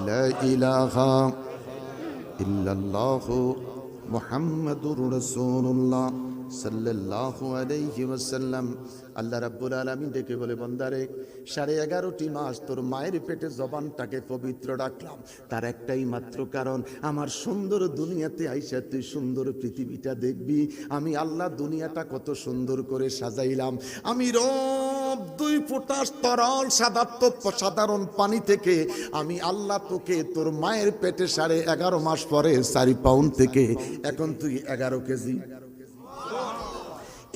[SPEAKER 2] লা ইলাহা ইল্লাল্লাহু মুহাম্মাদুর রাসূলুল্লাহ সাল্লাল্লাহু আলাইহি ওয়াসাল্লাম। আল্লাহ রাব্বুল আলামিন ডেকে বলে, বান্দারে 11.5টি মাস তোর মায়ের পেটে জবানটাকে পবিত্র রাখলাম, তার একটাই মাত্র কারণ, আমার সুন্দর দুনিয়াতে আইসা তুই সুন্দর পৃথিবীটা দেখবি। আমি আল্লাহ দুনিয়াটা কত সুন্দর করে সাজাইলাম। আমি রব 2 ফোঁটা তরল সাধারণ পানি থেকে আমি আল্লাহ তোকে তোর মায়ের পেটে 11.5 মাস পরে 4 পাউন্ড থেকে এখন তুই 11 কেজি।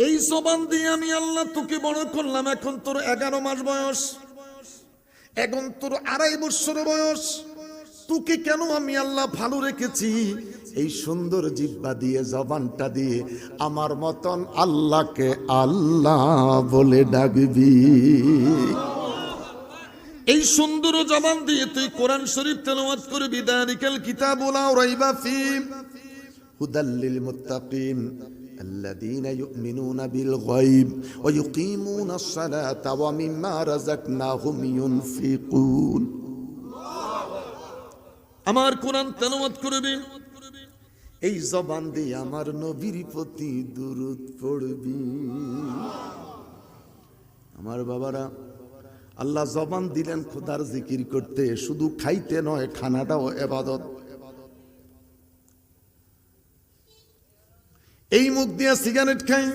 [SPEAKER 1] এই জবান দিয়ে আমি আল্লাহ তোকে বড় করলাম, এখন তোর 11 মাস বয়স, এখন তোর 2.5 বছর বয়স। তোকে কেন আমি আল্লাহ ভালো রেখেছি?
[SPEAKER 2] এই সুন্দর জিহ্বা দিয়ে, জবানটা দিয়ে আমার মতন আল্লাহকে আল্লাহ বলে ডাকবি।
[SPEAKER 1] এই সুন্দর জবান দিয়ে তুই কোরআন শরীফ তেলাওয়াত করবি। দালিকাল কিতাবু লা রাইবা ফি
[SPEAKER 2] হুদাল লিল মুত্তাকিন الذين يؤمنون بالغيب ويقيمون الصلاة ومما رزقناهم ينفقون।
[SPEAKER 1] আমার কোরআন তেলাওয়াত করবি,
[SPEAKER 2] এই জবান দিয়ে আমার নবীর প্রতি দুরূদ পড়বি। আমার বাবারা, আল্লাহ জবান দিলেন খোদার জিকির করতে, শুধু খাইতে নয়, খানাটাও ইবাদত।
[SPEAKER 1] এই মুখ দিয়ে সিগারেট খাই,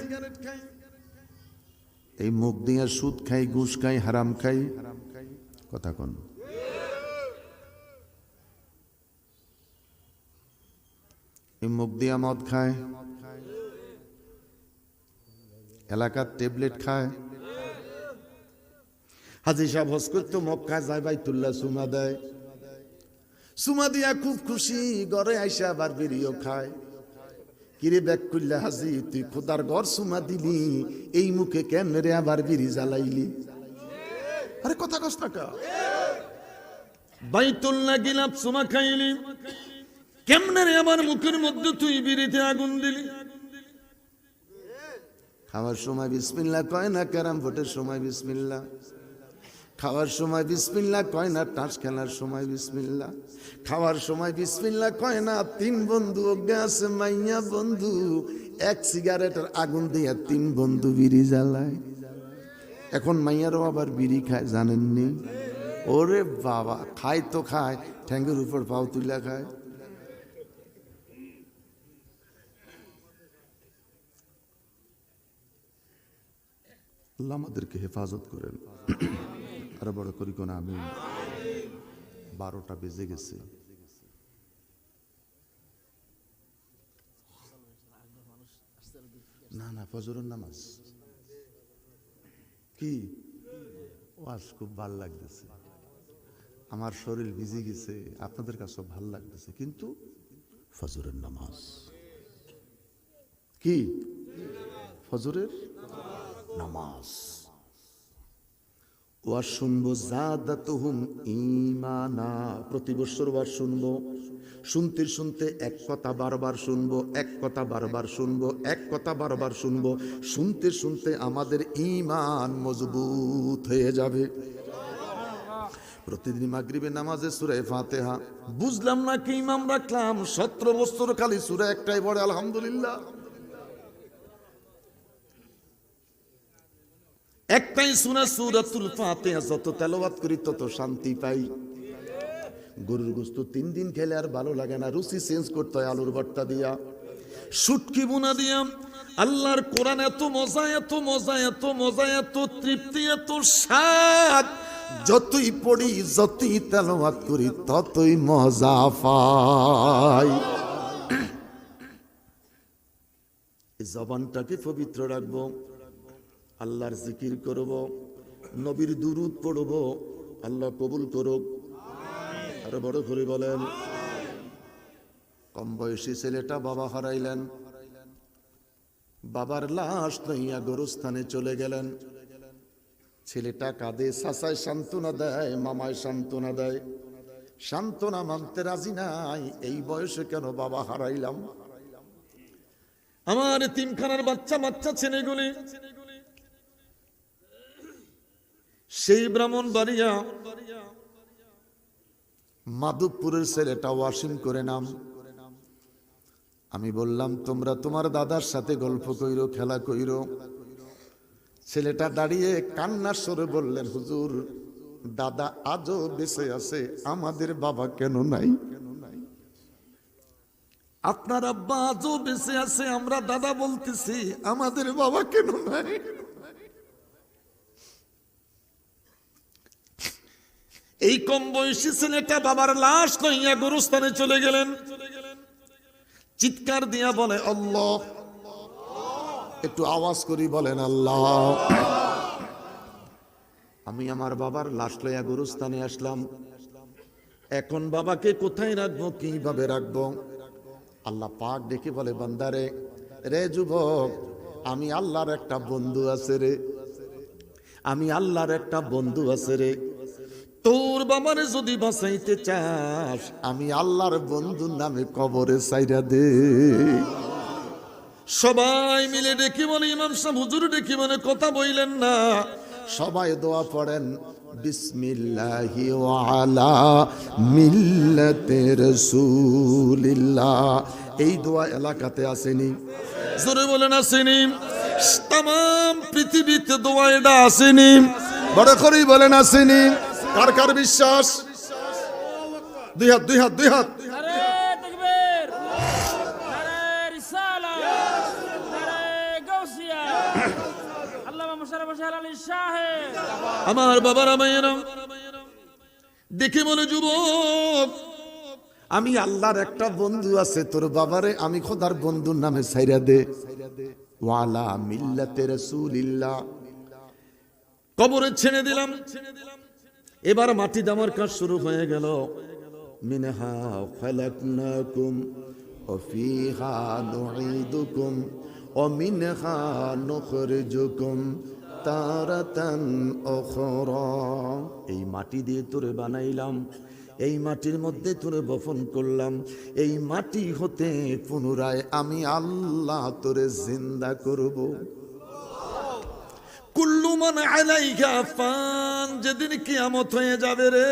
[SPEAKER 2] এই মুখ দিয়ে সুদ খাই, ঘুষ খাই, হারাম খাই, কথা কোন। এই মুখ দিয়া মদ খায়, এলাকার ট্যাবলেট খায়। হাজি সাহেব হজ করতে মক্কা যায়, বাইতুল্লাহ সুমা দেয়, সুমা দিয়া খুব খুশি, ঘরে আইসা আবার বিড়িও খায়। কিরে ব্যাক করলে হাজি, তুই খোদার ঘর সুমা দিলি, এই মুখে কেন রে আবার বিড়ি জ্বালাইলি? আরে কথা কস টাকা।
[SPEAKER 1] বাইতুল্লাহ গিলাপ সুমা খাইলি, কেমনে রে আমার মুখের মধ্যে তুই বিড়িতে আগুন দিলি?
[SPEAKER 2] খাওয়ার সময় বিসমিল্লাহ কয় না, ক্যারাম ভোটের সময় বিসমিল্লাহ, খাওয়ার সময় বিসমিল্লাহ কয় না, টাস খেলার সময় বিসমিল্লাহ, খাওয়ার সময় বিসমিল্লাহ কয় না। 3 বন্ধু গ্যাস মাইয়া বন্ধু, 1 সিগারেটের আগুন দিয়া 3 বন্ধু বিড়ি জ্বালায়। এখন মাইয়ারও আবার বিড়ি খায়, জানেননি? ওরে বাবা, খায় তো খায়, ঠ্যাঙ্গের উপর পাও তুইলা খায়। আল্লাহ আমাদেরকে হেফাজত করেন। আরো বড় করি কোন আমি। 12টা বেজে গেছে। না না, ফজরের নামাজ কি ওয়াজ খুব ভালো লাগতেছে। আমার শরীর ভিজে গেছে, আপনাদের কাছে ভাল লাগতেছে, কিন্তু ফজরের নামাজ কি? ফজরের নামাজ ওয়াজ শুনবো, জাদাতুহুম ঈমানা, প্রতি বছর ওয়াজ শুনবো। শুনতে শুনতে এক কথা বারবার শুনবো, এক কথা বারবার শুনবো, এক কথা বারবার শুনবো। শুনতে শুনতে আমাদের ঈমান মজবুত হয়ে যাবে। প্রতিদিন মাগরিবে নামাজে সূরা ফাতিহা, বুঝলাম না কি ইমাম রাখলাম, 17 বছর খালি সূরা একটাই পড়ে আলহামদুলিল্লাহ। একটাই সূরা সূরাতুল ফাতিহা, যত তেলাওয়াত করি তত শান্তি পাই। গরুর গোশত 3 দিন খেলে আর ভালো লাগে না, রুচি চেঞ্জ করতে হয় আলুর ভর্তা দিয়া, শুটকি বুনা দিয়া। আল্লাহর কোরআন এত মজা, এত মজা, এত মজা, এত তৃপ্তি, এত স্বাদ, যতই পড়ি যতই তেলাওয়াত করি ততই মজা পাই। এই জবানটাকে পবিত্র রাখবো, আল্লাহর জিকির করব, নবীর দুরূদ পড়ব, আল্লাহ কবুল করুক। আরো বড় করে বলেন। কম বয়সী ছেলেটা বাবা হারাইলেন, বাবার লাশ লইয়া গোরস্থানে চলে গেলেন। ছেলেটা কাঁদে, চাচায় সান্ত্বনা দেয়, মামায় সান্ত্বনা দেয়, সান্ত্বনা মানতে রাজি নাই। এই বয়সে কেন বাবা হারাইলাম? আমার তিনখানার বাচ্চা বাচ্চা ছেলেগুলি সেই ব্রাহ্মণবাড়িয়া মাধবপুরের ছেলেটা ওয়াসিম করে নাম। আমি বললাম তোমরা তোমার দাদার সাথে গল্প কইরো, খেলা কইরো। ছেলেটা দাঁড়িয়ে কান্নার স্বরে বললেন, হুজুর দাদা আজও বেঁচে আছে, আমাদের বাবা কেন নাই? আপনার আব্বা আজও বেঁচে আছে, আমরা দাদা বলতেছি, আমাদের বাবা কেন নাই? এই কম বয়সী ছেলেটা বাবার লাশ লইয়া গোরস্থানে চলে গেলেন। চিৎকার দিয়া বলে আল্লাহ, একটু আওয়াজ করি বলেন আল্লাহ। আমি আমার বাবার লাশ লইয়া গোরস্থানে আসলাম, এখন বাবাকে কোথায় রাখবো, কিভাবে রাখবো? আল্লাহ পাক ডেকে বলে, বান্দারে, রে যুবক, আমি আল্লাহর একটা বন্ধু আছে রে, আমি আল্লাহর একটা বন্ধু আছে রে। তোর বাবারে যদি বাঁচাইতে চাস, আমি আল্লাহর বন্ধুর নামে কবরে সাইরা দে। সবাই মিলে ডেকে বলে, ইমাম সাহেব হুজুর ডেকে বলে, কথা বইলেন না। সবাই দোয়া পড়েন, বিসমিল্লাহি ওয়া আলা মিল্লাতি রাসূলিল্লাহ। এই দোয়া এলাকাতে আসেনি? জোরে বলেন আসেনি? তাম পৃথিবীতে দোয়া এটা আসেনি? বড় করেই বলেন আসেনি? কার কার বিশ্বাস? দুই হাত, দুই হাত, দুই হাত। আমার বাবারা মায়েরা দেখে বলে, যুবক, আমি আল্লাহর একটা বন্ধু আছে, তোর বাবারে আমি খোদার বন্ধুর নামে ছাইরা দে। ওয়ালা মিল্লাতে রাসূলিল্লাহ, কবরে ছেড়ে দিলাম। এবার মাটি দামার কাজ শুরু হয়ে গেল। মিনহা খালাকনাকুম ওয়া ফিহা নুঈদুকুম ওয়া মিনহা নুখরিজুকুম তারাতান উখরা। এই মাটি দিয়ে তোরে বানাইলাম, এই মাটির মধ্যে তোরে বপন করলাম, এই মাটি হতে পুনরায় আমি আল্লাহ তোরে জিন্দা করব। কুল্লু মান আলাইহা ফান, যেদিন কিয়ামত হয়ে যাবে রে,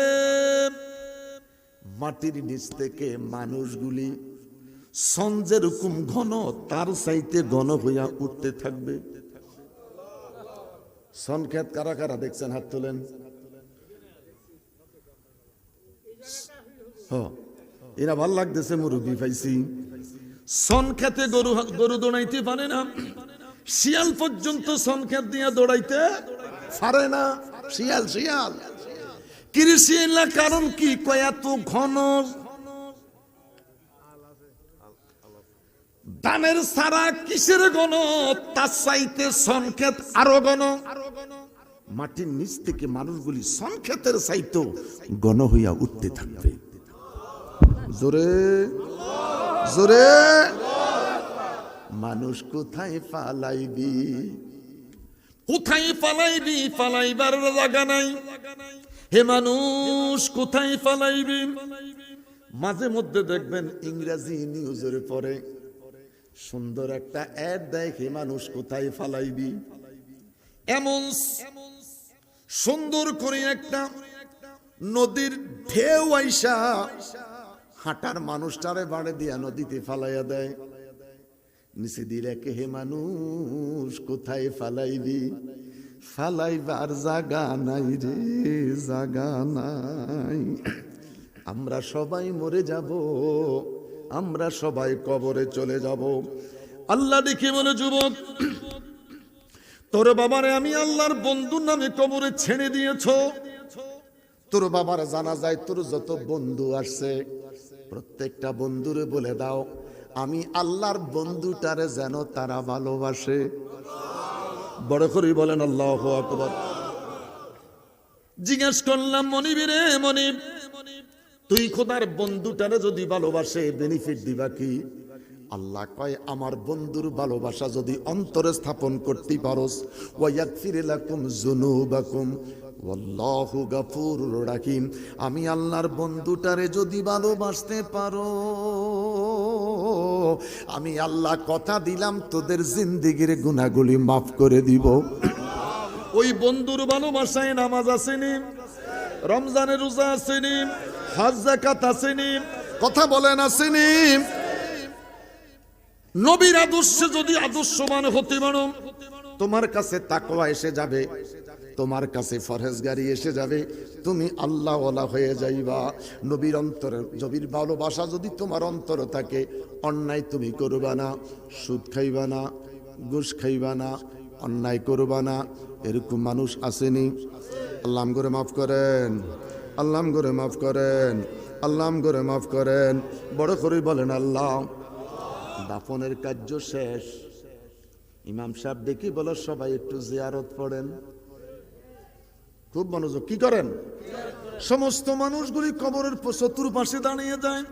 [SPEAKER 2] মাটির নিচ থেকে মানুষগুলি সন যেরকম ঘন, তার চাইতে ঘন হইয়া উঠতে থাকবে। সন ক্ষেত কারা কারা দেখছেন? হাত তোলেন। এরা ভাল লাগতেছে, মুরব্বী পাইছি। সন খেতে গরু দৌড়াইতে পারে না, শিয়াল পর্যন্ত সনক্ষেত দিয়ে দৌড়াইতে পারে না। শিয়াল শিয়াল কৃষিয়াল, কারণ কি? কয় এত ঘন ধানের সারা কিসের ঘন, তার চাইতে সনক্ষেত আরো ঘন। মাটির নিচ থেকে মানুষগুলি সংক্ষেতের চাইতো গণ হইয়া উঠতে থাকবে। জোরে জোরে, মানুষ কোথায় ফালাইবি,
[SPEAKER 1] কোথায় ফালাইবি, ফালাইবার জায়গা নাই। হে মানুষ কোথায় ফালাইবি।
[SPEAKER 2] মাঝে মধ্যে দেখবেন ইংরেজি নিউজের পরে সুন্দর একটা অ্যাড দেয়, হে মানুষ কোথায় ফালাইবি।
[SPEAKER 1] এমন সুন্দর করে একটা
[SPEAKER 2] নদীর ঢেউ আইসা হাঁটার মানুষটারে বাড়ে দিয়া নদীতে ফালাইয়া দেয়। নিচে দিয়ে রেখে, হে মানুষ কোথায় ফালাইবি, ফালাইবার জাগা নাই রে, জাগা নাই। আমরা সবাই মরে যাব, আমরা সবাই কবরে চলে যাব।
[SPEAKER 1] আল্লাহ দেখে বলে, যুবক তোর বাবারে আমি আল্লাহর বন্ধুর নামে কবরে ছেড়ে দিয়েছ।
[SPEAKER 2] তোর বাবার জানা যায় তোর যত বন্ধু আসছে প্রত্যেকটা বন্ধুরে বলে দাও আমি আল্লাহর বন্ধুটারে যেন তারা ভালোবাসে।
[SPEAKER 1] বড় করে বলেন আল্লাহু আকবার। জিজ্ঞেস করলাম, মনিবিরে মনিব,
[SPEAKER 2] তুই খোদার বন্ধুটারে যদি ভালোবাসে বেনিফিট দিবা কি? আল্লাহ কয়, আমার বন্ধুর ভালোবাসা যদি অন্তরে স্থাপন করতে পারোস, ওয়ায়াগফির লাকুম যুনুবাকুম ওয়াল্লাহু গাফুরুর রাহিম। আমি আল্লাহর বন্ধুটারে যদি ভালোবাসতে পারো, আমি আল্লাহ কথা দিলাম তোদের জিন্দেগির গুনাহগুলি মাফ করে দিব।
[SPEAKER 1] ওই বন্ধুর ভালোবাসায় নামাজ আসেনি, রমজানের রোজা আসেনি, হজ যাকাত আসেনি,
[SPEAKER 2] কথা বলেন আসেনি?
[SPEAKER 1] নবীর আদর্শে যদি আদর্শবান হতে পারো,
[SPEAKER 2] তোমার কাছে তাকওয়া এসে যাবে, তোমার কাছে ফরহেজগারি এসে যাবে, তুমি আল্লাহওয়ালা হয়ে যাইবা। নবীর অন্তরে, নবীর ভালোবাসা যদি তোমার অন্তরে থাকে, অন্যায় তুমি করবা না, সুদ খাইবা না, ঘুষ খাইবা না, অন্যায় করবা না। এরকম মানুষ আসেনি? আল্লাহ করে মাফ করেন, আল্লাহ করে মাফ করেন, আল্লাহ করে মাফ করেন। বড় করে বলেন আল্লাহ। দাফনের কার্য শেষ, ইমাম সাহেব দেখি বলো সবাই একটু জিয়ারত পড়েন। খুব মনোযোগ, কি করেন? সমস্ত মানুষগুলি কবরের চতুর্পাশে দাঁড়িয়ে যায়,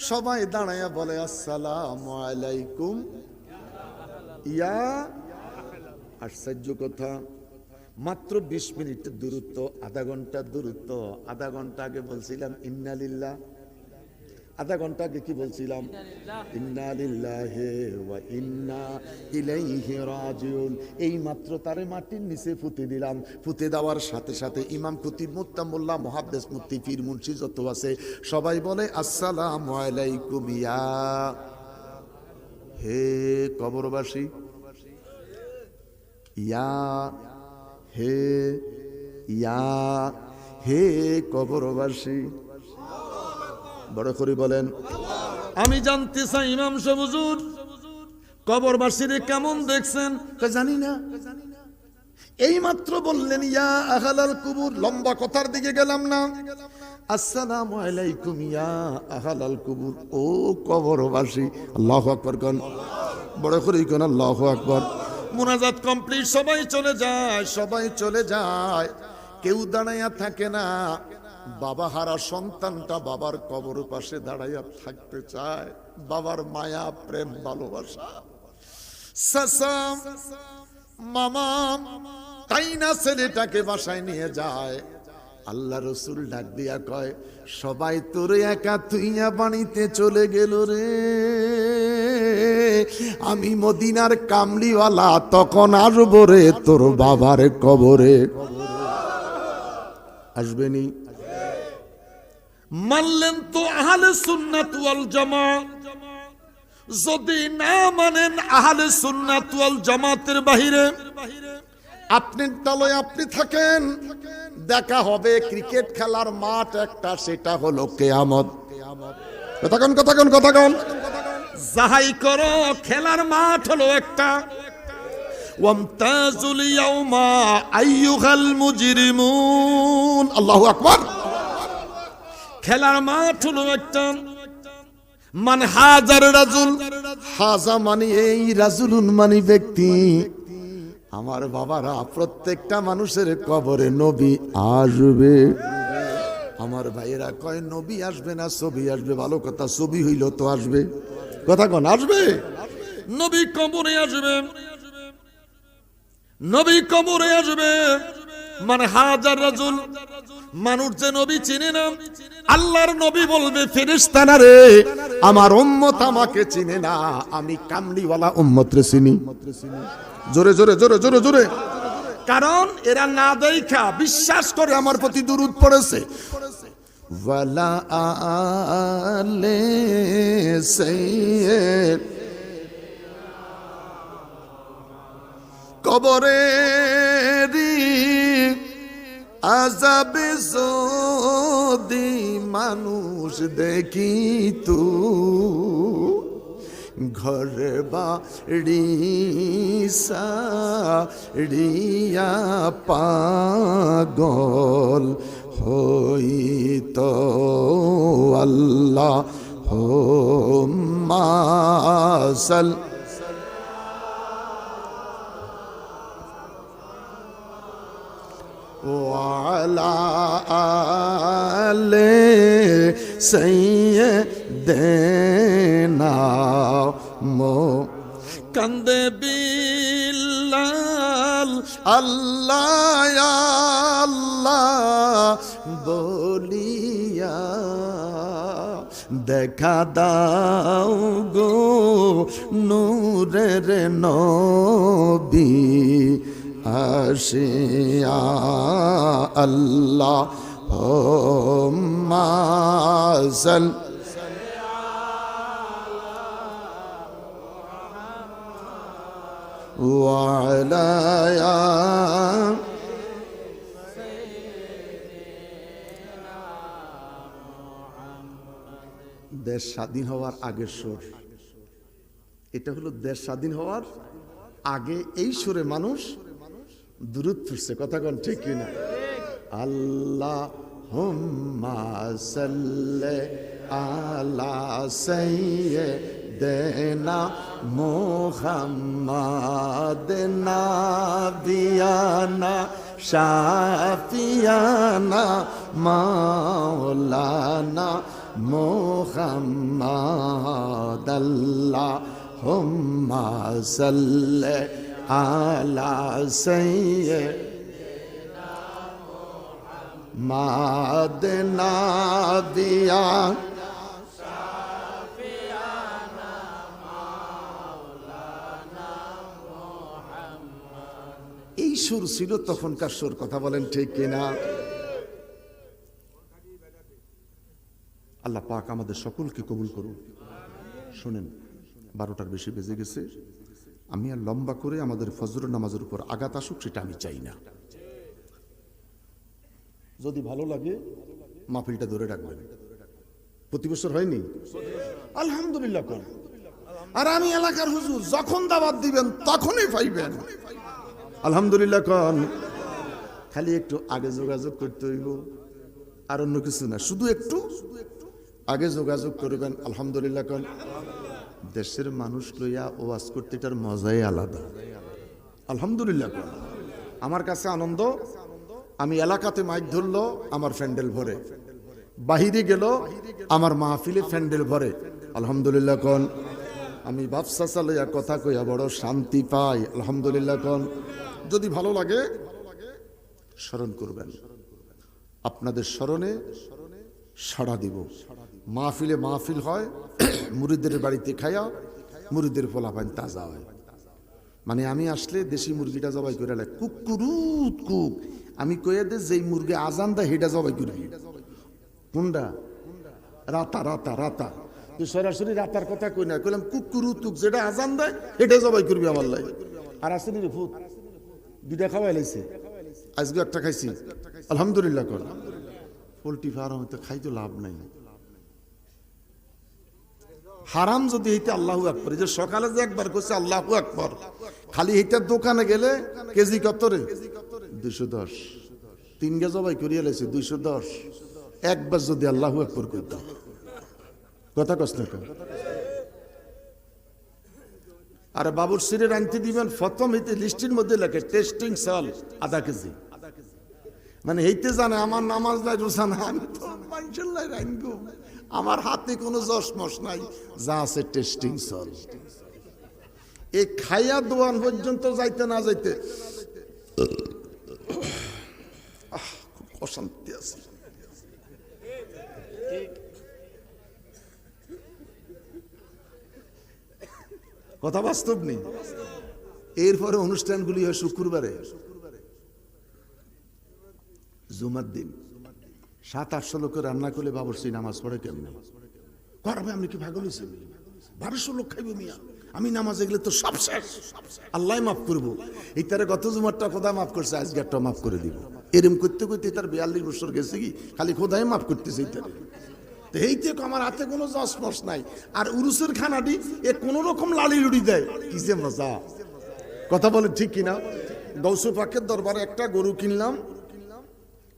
[SPEAKER 2] সবাই দাঁড়াইয়া বলে আসসালামু আলাইকুম ইয়া। আশ্চর্য কথা, মাত্র 20 মিনিটের দূরত্ব, আধা ঘন্টার দূরত্ব। আধা ঘন্টা আগে বলছিলাম ইন্না লিল্লাহ, আধা ঘন্টা আগে কি বলছিলাম? ইন্না লিল্লাহি ওয়া ইন্না ইলাইহি রাজিউন। এই মাত্র তারে মাটির নিচে পুঁতে দিলাম। পুঁতে দেওয়ার সাথে সাথে ইমাম, খতিব, মুত্তামুল্লাহ, মুহাদ্দিস, মুফতি, পীর, মুন্সি যত আছে সবাই বলে আসসালামু আলাইকুম ইয়া। হে কবরবাসী, ইয়া হে, ইয়া হে কবরবাসী। বড় করে বলেন।
[SPEAKER 1] আমি জানতে চাই ইমাম সাহেব হুজুর কবরবাসীরে কেমন দেখছেন?
[SPEAKER 2] জানি না, এই মাত্র বললেন ইয়া আহলাল কুবুর। লম্বা কথার দিকে গেলাম না। আসসালামু আলাইকুম ইয়া আহলাল কুবুর, ও কবরবাসী। আল্লাহু আকবার কোন, বড় করে কোন আল্লাহু আকবার।
[SPEAKER 1] মুনাজাত কমপ্লিট, সবাই চলে যায়,
[SPEAKER 2] সবাই চলে যায়, কেউ দাঁড়াইয়া থাকে না। বাবা হারা সন্তানটা বাবার কবর পাশে দাঁড়াইয়া থাকতে চায়। বাবার মায়া, প্রেম, ভালোবাসা। চাচা, মামা তাই না ছেলেটাকে বাসায় নিয়ে যায়। আল্লাহ রসুল ডাক দিয়া কয়, সবাই তোরে একা তুইয়া বাড়িতে চলে গেল রে, আমি মদিনার কামলিওয়ালা তখন আসবো রে তোর বাবার কবরে। আসবেনি?
[SPEAKER 1] মানলেন তো আহলে সুন্নাত ওয়াল জামাত। যদি না মানেন আহলে সুন্নাত ওয়াল জামাতের বাহিরে,
[SPEAKER 2] আপনি দলে আপনি থাকেন, দেখা হবে ক্রিকেট খেলার মাঠ একটা, সেটা হলো কিয়ামত। কথা কোন, কথা কোন, কথা কোন।
[SPEAKER 1] যাহাই করো খেলার মাঠ হলো একটা। ওয়ামতাজুল ইয়াউমা আইয়ুহাল মুজরিমুন।
[SPEAKER 2] আল্লাহু আকবার।
[SPEAKER 1] খেলার মাঠ হলো একটা। মান হাজার রাজুল,
[SPEAKER 2] হাজা মানে এই, রাজুলুন মানে ব্যক্তি। আমার বাবারা, প্রত্যেকটা মানুষের কবরে নবী আসবে। আমার ভাইয়েরা কয় নবী আসবে না ছবি আসবে? ভালো কথা, ছবি হইল তো আসবে, কথা কোন আসবে?
[SPEAKER 1] নবী কবরে আসবে, নবী কবরে আসবে। মানে হাজার রাজুল, মানুষ যে নবী চিনে না, আল্লাহর নবী বলবে ফেরেশতারা রে,
[SPEAKER 2] আমার উম্মত আমাকে চিনে না, আমি কামলিওয়ালা উম্মত রে চিনি। জোরে জোরে জোরে জোরে জোরে,
[SPEAKER 1] কারণ এরা না দেখা বিশ্বাস করে আমার প্রতি দুরূদ পড়েছে।
[SPEAKER 2] ওয়ালা আলে সাইয়্যিদ, কবরে আযাবে যদি মানুষ দেখিত, ঘর বাড়ি সাড়িয়া পাগল হইত। আল্লাহ হুম্মা সাল ওয়ালা আলে সাইয়্যিদিনা মো
[SPEAKER 1] কান্দে বিল্লাল
[SPEAKER 2] আল্লাহ আল্লাহ বলিয়া, দেখা দাও গো নূরের নবী আসিয়া। আল্লাহ হুম্মা সাল ওয়ালা দেশ স্বাধীন হওয়ার আগের সুর এটা হলো। দেশ স্বাধীন হওয়ার আগে এই সুরে মানুষ দুরূদ পড়ছে, কথা কোন ঠিক কিনা? আল্লাহ হুম্মা সাল্লি আলা সাইয়্যিদিনা মুহাম্মাদ নাবিয়ানা শাফিয়ানা মাওলানা মুহাম্মাদ। আল্লাহুম্মা সাল্লি আলা সাইয়্যিদিনা মুহাম্মাদ নাবিয়ানা শাফিয়ানা মাওলানা মুহাম্মাদ। এই সুর ছিল তখনকার সুর, কথা বলেন ঠিক কিনা? আল্লাহ পাক আমাদের সকলকে কবুল করুন। শোনেন, 12টার বেশি বেজে গেছে। আমি আর লম্বা করে আমাদের ফজরের নামাজের উপর আঘাত আসুক সেটা আমি চাই না। যদি ভালো লাগে মাহফিলটা ধরে রাখবেন। প্রতি বছর হয়নি? আলহামদুলিল্লাহ কোন। আর আমি এলাকার হুজুর, যখন দাওয়াত দিবেন তখনই পাইবেন। আলহামদুলিল্লাহ কোন। খালি একটু আগে যোগাযোগ করতে হইব, আর অন্য কিছু না, শুধু একটু আগে যোগাযোগ করবেন। আলহামদুলিল্লাহ কোন। দেশের মানুষ লইয়া ওয়াজ করতে এটার মজাই আলাদা। আলহামদুলিল্লাহ কোন। আমার কাছে আনন্দ, আমি এলাকাতে মাইক ধরলো আমার প্যান্ডেল ভরে, বাহিরে গেল আমার মাহফিলে প্যান্ডেল ভরে। আলহামদুলিল্লাহ কোন। আমি ব্যবসা চালাইয়া কথা কইয়া বড় শান্তি পাই। আলহামদুলিল্লাহ কোন। যদি ভালো লাগে স্মরণ করবেন, আপনাদের স্মরণে সাড়া দিব। মাহফিলে মাহফিল হয়, মুরিদের বাড়িতে খায়া মুরিদের পোলাপান তাজা হয়। মানে আমি আসলে দেশি মুরগিটা জবাই করে কুকুরুত কুক, আমি কয়ে দে যেই মুরগি আজান দেয় হেটা জবাই করবি। কোনটা? রাতা রাতা রাতা। তুই সরাসরি রাতার কথা কই না, কইলাম কুকুরুত কুক, যেটা আজান দেয় হেটা জবাই করবি আমার লাই। আর আসেনি রে ভূত, দুইটা খাওয়াই লাইছে, আজকে একটা খাইছি। আলহামদুলিল্লাহ কর। পোল্ট্রি ফার্ম তো খাইতে লাভ নাই। হারাম যদি হইতে আল্লাহু আকবার, যে সকালে যে একবার করছে আল্লাহু আকবার, খালি এইটার দোকানে গেলে কেজি কত রে? 210। 3 গে জবাই করিয়া লাইছে 210। একবার যদি আল্লাহু আকবার কইতাম, কথা কস না। আর বাবুর সিরে আনতে দিবেন, প্রথম হইতে লিস্টের মধ্যে লেখে টেস্টিং সল আধা কেজি, মানে এইতে জানে আমার নামাজ নাই রোজা নাই, আমি তো মানুষের লাই রাখবো, আমার হাতে কোনো যশমস নাই, যা আছে টেস্টিং সল। এই খাইয়া দোয়ান পর্যন্ত যাইতে না যাইতে খুব অশান্তি আছে। কথা বাস্তব নেই। এরপরে অনুষ্ঠানগুলি হয় শুক্রবারে, জুমার দিন 700-800 লোকের রান্না করলে বাবুর্চি নামাজ পড়ে কেমনে করবে? আমি কি ভাগল হয়েছি? 1200 লোক খাইব মিয়া, আমি নামাজে গেলে তো সব শেষ, আল্লাহ মাফ করবো। এই তারে গত জুমারটা খোদা মাফ করছে, আজকে একটা মাফ করে দিব। এরম করতে করতে তার 42 বছর গেছে, কি খালি খোদাই মাফ করতেছে। এইতে আমার হাতে কোনো জসমস নাই। আর উরুসের খানাটি এ কোন রকম লালি লুড়ি দেয়, কি যে মজা। কথা বলে ঠিক কিনা? গৌসুল পাকের দরবারে একটা গরু কিনলাম,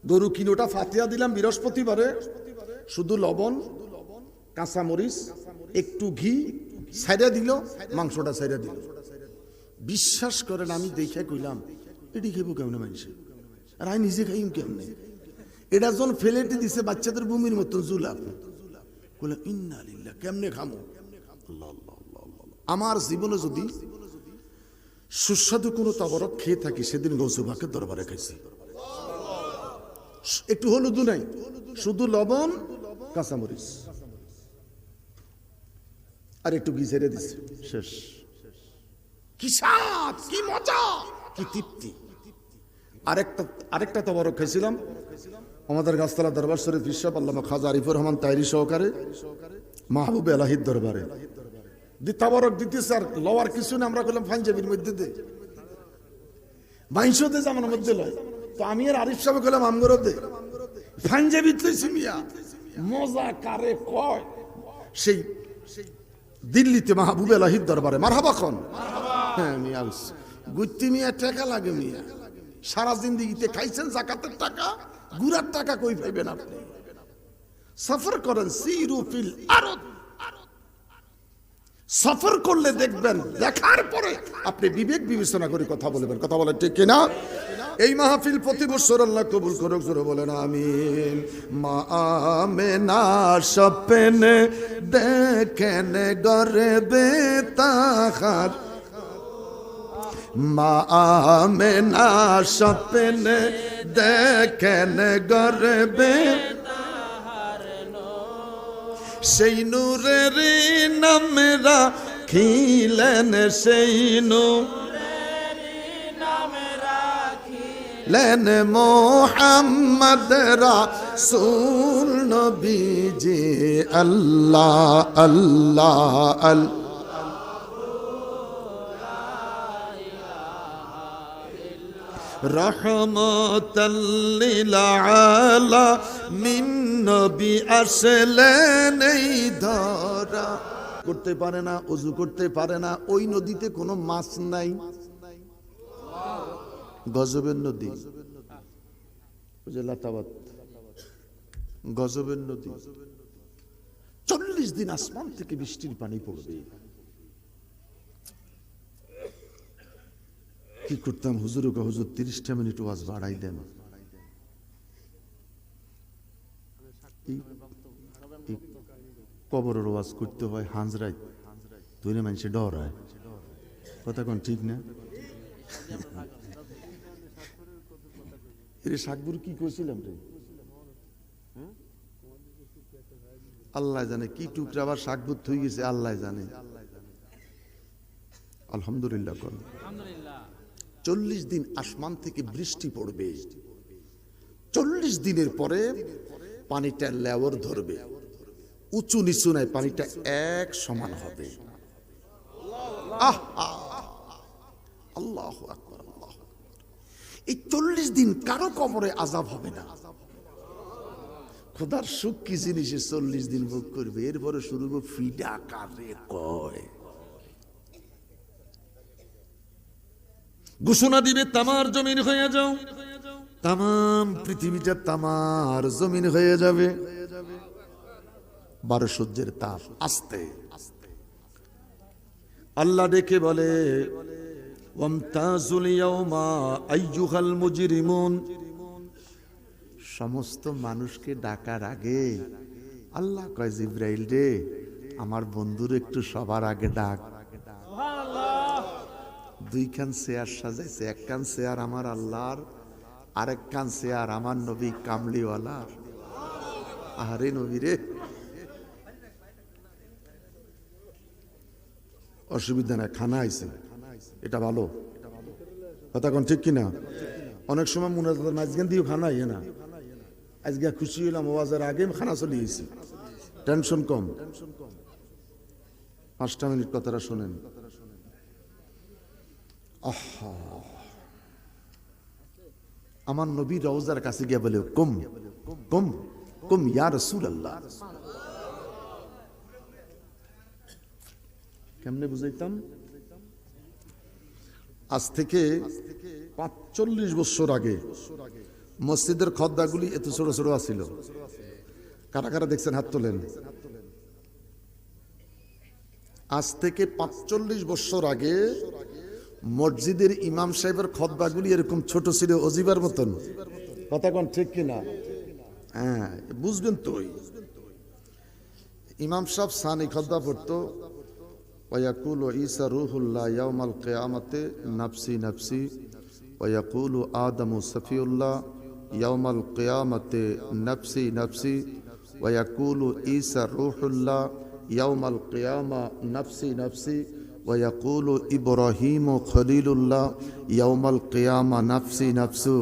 [SPEAKER 2] গরু কিনোটা ফাতিয়া দিলাম বৃহস্পতিবারে, শুধু লবণ, কাঁচামরিচ, একটু ঘি ছাইরা দিল, মাংসটা ছাইরা দিল। বিশ্বাস করেন আমি দেখে কইলাম এটি খেবো কেমনে মানুষে, আর আমি নিজে খাইম কেমনে? এটা যখন ফেলেটি দিছে বাচ্চাদের ভূমির মতন জুলাপ, বললাম ইন্না লিল্লাহ, কেমনে খামো? আমার জীবনে যদি সুস্বাদু কোনো তবরক খেয়ে থাকি সেদিন গৌসুল পাকের দরবারে খাইছি। একটু হলুদও নাই, শুধু লবণ, কাঁচামরিচ আর একটু ঘি ছেড়ে দিচ্ছে, শেষ। কি স্বাদ, কি মজা, কি তৃপ্তি। আরেকটা তবরক খাইছিলাম আমাদের গাছতলা দরবার শরীফ বিশ্বপ আল্লামা খাজা আরিফুর রহমান তাইরি সহকারে মাহবুব এলাহির দরবারে তবরক দিতেছে। আর লওয়ার কিছু না, আমরা করলাম পাঞ্জাবির মধ্যে দে, বাইশতে জামানোর মধ্যে লয়। তো আমি আর আরিফ সাহেব করলাম আমগর দে, পাঞ্জাবি মিয়া মজা কারে কয়। সেই দিল্লিতে মাহবুব এলাহির দরবারে মারহাবা খন, হ্যাঁ মিয়া গুত্তি মিয়া টাকা লাগে মিয়া, সারা জিন্দিগিতে খাইছেন জাকাতের টাকা, গুড়ার টাকা কই পাইবেন আপনি? সফর করেন, সিরু ফিল আরদ, সফর করলে দেখবেন, দেখার পরে আপনি বিবেক বিবেচনা করে কথা বলবেন। কথা বলেন ঠিক কিনা? এই মাহফিল প্রতি বছর আল্লাহ কবুল করুক, জোরে বলেন আমিন। মা আমেনা স্বপ্নে দেখেন গর্বে তাহার, মা আমেনা স্বপ্নে দেখেন গর্বে সেই নূরের নামেরা খিলেন, সেই নূরের মোহাম্মদ রাসূল নবীজি। আল্লাহ আল্লাহ আল্লাহ রহমতাল লিল আলামিন, নবী আসলেন এই ধরা। করতে পারে না, ওযু করতে পারে না, ওই নদীতে কোনো মাছ নাই, গজবের নদী, লাতাবাত গজবের নদী। 40 দিন আসমান থেকে বৃষ্টির পানি পড়বে। কি করতাম হুজুর, হুজুর 30টা মিনিট ওয়াজ বাড়াই দেন। কবরের ওয়াজ করতে হয় হাঁজরাই, তুইলে মানুষে ডর হয়। কথা কোন ঠিক না? এর শাকবুর কি করছিলাম রে, আল্লাহ জানে কি টুকরা আবার শাকবুর থই গেছে, আল্লাহ জানে। আলহামদুলিল্লাহ কর। 40 দিন আসমান থেকে বৃষ্টি পড়বে, 40 দিনের পরে পানিটা লেওর ধরবে, উঁচু নিচু নাই, পানিটা এক সমান হবে। আল্লাহু আকবার, আল্লাহ। এই 40 দিন কারো কবরে আযাব হবে না। খোদার সুখ কি জিনিস, 40 দিন ভোগ করবে, এরপরে শুরু হবে ফিডা কারে কয়। ঘোষণা দিবে তামার জমিন হয়ে যাও, তামাম পৃথিবীটা তামার জমিন হয়ে যাবে। 12 সূর্যের তাপ আস্তে আল্লাহ ডেকে বলে ওয়ামতাজুল ইয়াউমা আইয়ুহাল মুজরিমুন। সমস্ত মানুষকে ডাকার আগে আল্লাহ কয় জিবরাইল রে, আমার বন্ধুর একটু সবার আগে ডাক। দুইখান চেয়ার সাজাইছে, একখান চেয়ার আমার আল্লাহর, আরেকখান চেয়ার আমার নবী কামলিওয়ালার। আরে নবী রে, অসুবিধা নাই, খানা আইছে, এটা ভালো কথা কোন ঠিক কিনা? অনেক সময় মনে হয় নাচগান দিয়েও খানা আইয়ে না। আজকে খুশি হইলাম, ওয়াজের আগে খানা চলে গেছি, টেনশন কম। 5টা মিনিট কথাটা শোনেন। আহা, আমার নবী রওজার কাছে গিয়ে বলে কুম কুম কুম ইয়া রাসূলুল্লাহ। কেমনে বুঝাইতাম? আজ থেকে 45 বছর আগে মসজিদের খদ্দাগুলি এত ছোট ছোট আছিল। কারা কারা দেখছেন হাত তোলেন। আজ থেকে 45 বছর আগে মসজিদের ইমাম সাহেবের খতবাগুলি এরকম ছোট ছিল, অজিবার মতন। কথা কোন ঠিক কিনা? হ্যাঁ, বুঝবেন তো। ইমাম সাহেব সানি খতবা পড়তো, ওয়ায়াকুলু ঈসা রূহুল্লাহ ইয়াউমাল কিয়ামাতে নাফসি নাফসি, ওয়ায়াকুলু আদমু সফিউল্লাহ ইয়াউমাল কিয়ামাতে নাফসি নাফসি, ওয়ায়াকুলু ঈসা রূহুল্লাহ ইয়াউমাল কিয়ামা নাফসি নাফসি, ওয়ায়াকুলু ইব্রাহিমু খলিলুল্লাহ ইয়াউমাল কিয়ামা নাফসি নাফসু,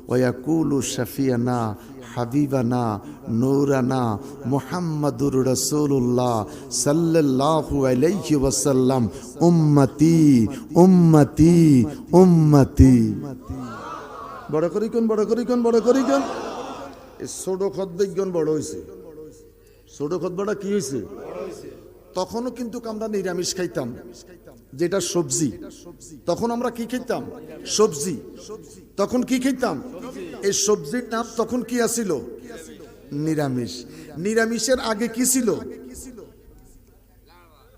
[SPEAKER 2] ওয়ায়াকুলু শাফিয়ানা হাবিবানা নূরানা মুহাম্মাদুর রাসূলুল্লাহ সাল্লাল্লাহু আলাইহি ওয়াসাল্লাম উম্মতি উম্মতি উম্মতি। বড় করি কোন, বড় করি কোন, বড় করি কোন। এই ছোট খতবাইগণ বড় হইছে। ছোট খতবাটা কি হইছে? তখনও কিন্তু আমরা নিরামিষ খাইতাম, যেটা সবজি। তখন আমরা কি খেতাম? সবজি। তখন কি খেতাম? এই সবজির নাম তখন কি আছিল? নিরামিষ। নিরামিষের আগে কি ছিল?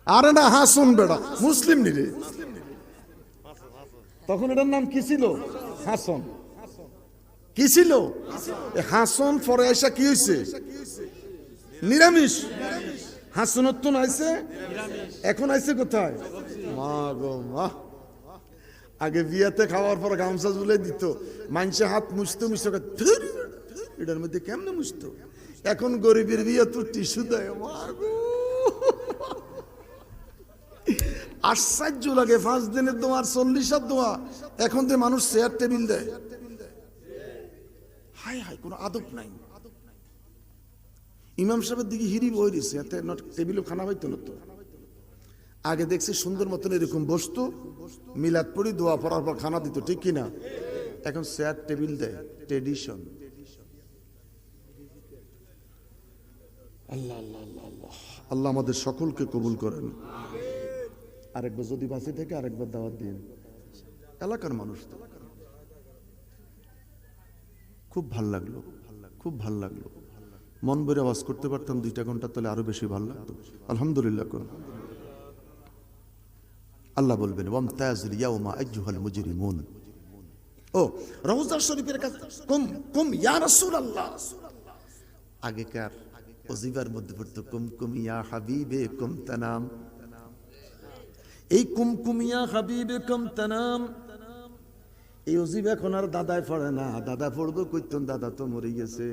[SPEAKER 2] আরে না, হাসন বেড়া মুসলিম নিরে। তখন এটার নাম কি ছিল? হাসন। কি ছিল? হাসন পরে আইসা কি হয়েছে? নিরামিষ। হাসনত্ব আইছে, এখন আইছে কোথায়? মা গো মা। আগে বিয়াতে খাওয়ার পর গামছা ঝুলে দিত, মানুষে হাত মুছতো, মুছতো এটার মধ্যে কেমনে মুছতো। এখন গরিবের বিয়ে তো টিস্যু দেয়। মা গো, আশ্চর্য লাগে। 5 দিনের দোয়া, 40 দোয়া, এখন তো মানুষ চেয়ার টেবিল দেয়। হাই হাই, কোনো আদব নাই। ইমাম সাহেবের দিকে হিরি বই দিছে, এতে টেবিলও খানা হইতো না তো। আগে দেখছি সুন্দর মতন এরকম বসতো, মিলাদ পড়ি দোয়া পড়ার পর খানা দিত, ঠিক কিনা? এখন চেয়ার টেবিল দেয়, ট্রেডিশন। আল্লাহ আল্লাহ আল্লাহ আল্লাহ আমাদের সকলকে কবুল করেন। আরেকবার যদি বাঁচি থেকে আরেকবার দাওয়াত দিন। এলাকার মানুষ তো খুব ভাল লাগলো, খুব ভাল লাগলো। মন ভরে আওয়াজ করতে পারতাম 2টা ঘন্টা, তাহলে আরো বেশি ভালো লাগতো। আলহামদুলিল্লাহ করুন। আল্লাহ বলবেন ওয়ামতাজুল ইয়াউমা আইয়ুহাল মুজরিমুন। ও রওজা শরীফের কাছে কুম কুম ইয়া রাসূলুল্লাহ। আগেকার ওজিবার মধ্যে পড়তো কুম কুম ইয়া হাবিবে কুম তানাম। এই কুম কুম ইয়া হাবিবে কুম তানাম, এই ওজিব এখন আর দাদায় পড়ে না। দাদা পড়বো কইতেন, দাদা তো মরে গেছে।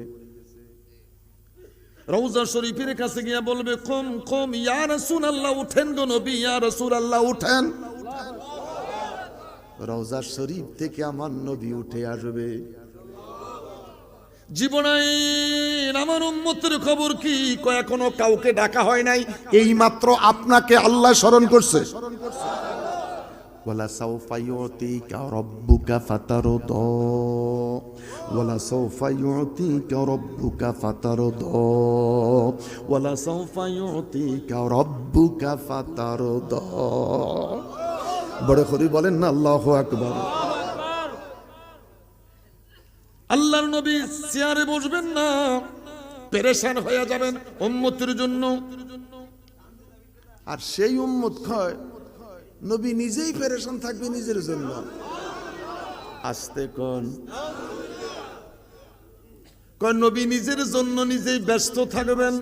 [SPEAKER 2] রওজা শরীফের কাছে গিয়া বলবে কুম কুম ইয়া রাসূলুল্লাহ, উঠেন গো নবী, ইয়া রাসূলুল্লাহ উঠেন। রওজা শরীফ থেকে আমার নবী উঠে আসবে। জীবনে আমার উম্মতের খবর কি? এখনো কাউকে ডাকা হয় নাই, এই মাত্র আপনাকে আল্লাহ স্মরণ করছে। ওয়ালা সাউফা ইউতিকা রাব্বুকা ফাতারদা, ওয়ালা সাউফা ইউতিকা রাব্বুকা ফাতারদা, ওয়ালা সাউফা ইউতিকা রাব্বুকা ফাতারদা। বড় করে বলেন না আল্লাহু আকবার। আল্লাহর নবী চেয়ারে বসবেন না, পেরেশান হয়ে যাবেন উম্মতের জন্য। আর সেই উম্মত কয় নবী নিজেই পেরেশান থাকবে নিজের জন্য। আস্তে কোন নবী নিজের জন্য নিজেই ব্যস্ত থাকবেন,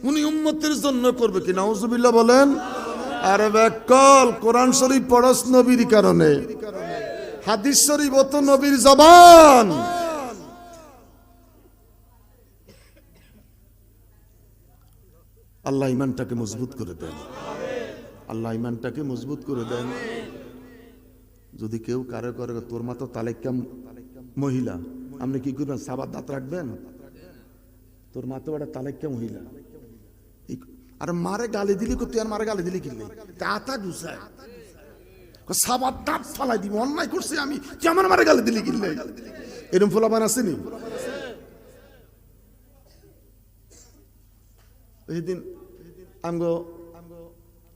[SPEAKER 2] উনি উম্মতের জন্য করবে কি? নাউজুবিল্লাহ বলেন। আরে বেকল, কোরআন শরীফ পড়স নবীর কারণে, হাদিস শরীফ তো নবীর জবান। আল্লাহ ইমানটাকে মজবুত করে দেন, আল্লাহ ইমানটাকে মজবুত করে দেন। যদি কেউ কারো করে তোর মা তো তালেক্কাম মহিলা, আপনি কি করবেন? সাবার দাঁত রাখবেন? তোর মা তো একটা তালেক্কা মহিলা, আর মারে গালি দিলি তুই, আর মারে গালি দিলি কিনলে তা গুছায় সাবার দাঁত ফালাই দিব, অন্যায় করছি আমি, তুই আমার মারে গালি দিলি কিনলে। এরকম ফোলাবান আসেনি? সেদিন আমগো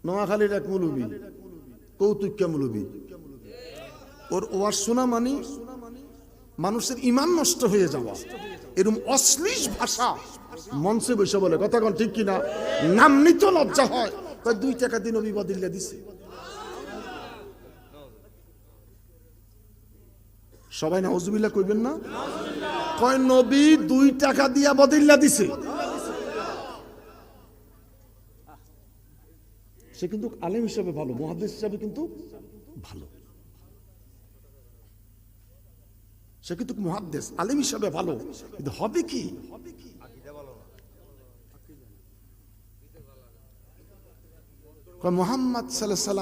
[SPEAKER 2] নোয়াখালীর এক মুলুবি, কৌতুক্যা মুলুবি, ওর ওয়াজ শোনা মানে মানুষের ইমান নষ্ট হয়ে যাওয়া। এরকম অশ্লীল ভাষা মঞ্চে বসে বলে, কথা কোন ঠিক কিনা? নাম নিতে লজ্জা হয়। 2 টাকা দিন নবী বদলিয়া দিছে। সবাই নাউজুবিল্লাহ কইবেন না? কয় নবী 2 টাকা দিয়া বদলিয়া দিছে। সে কিন্তু আলেম হিসাবে ভালো, মুহাদ্দিস হিসাবে কিন্তু ভালো, সে কিন্তু মুহাদ্দিস আলেম হিসাবে ভালো, কিন্তু হবে কি? মুহাম্মদ সাল্লাল্লাহু আলাইহি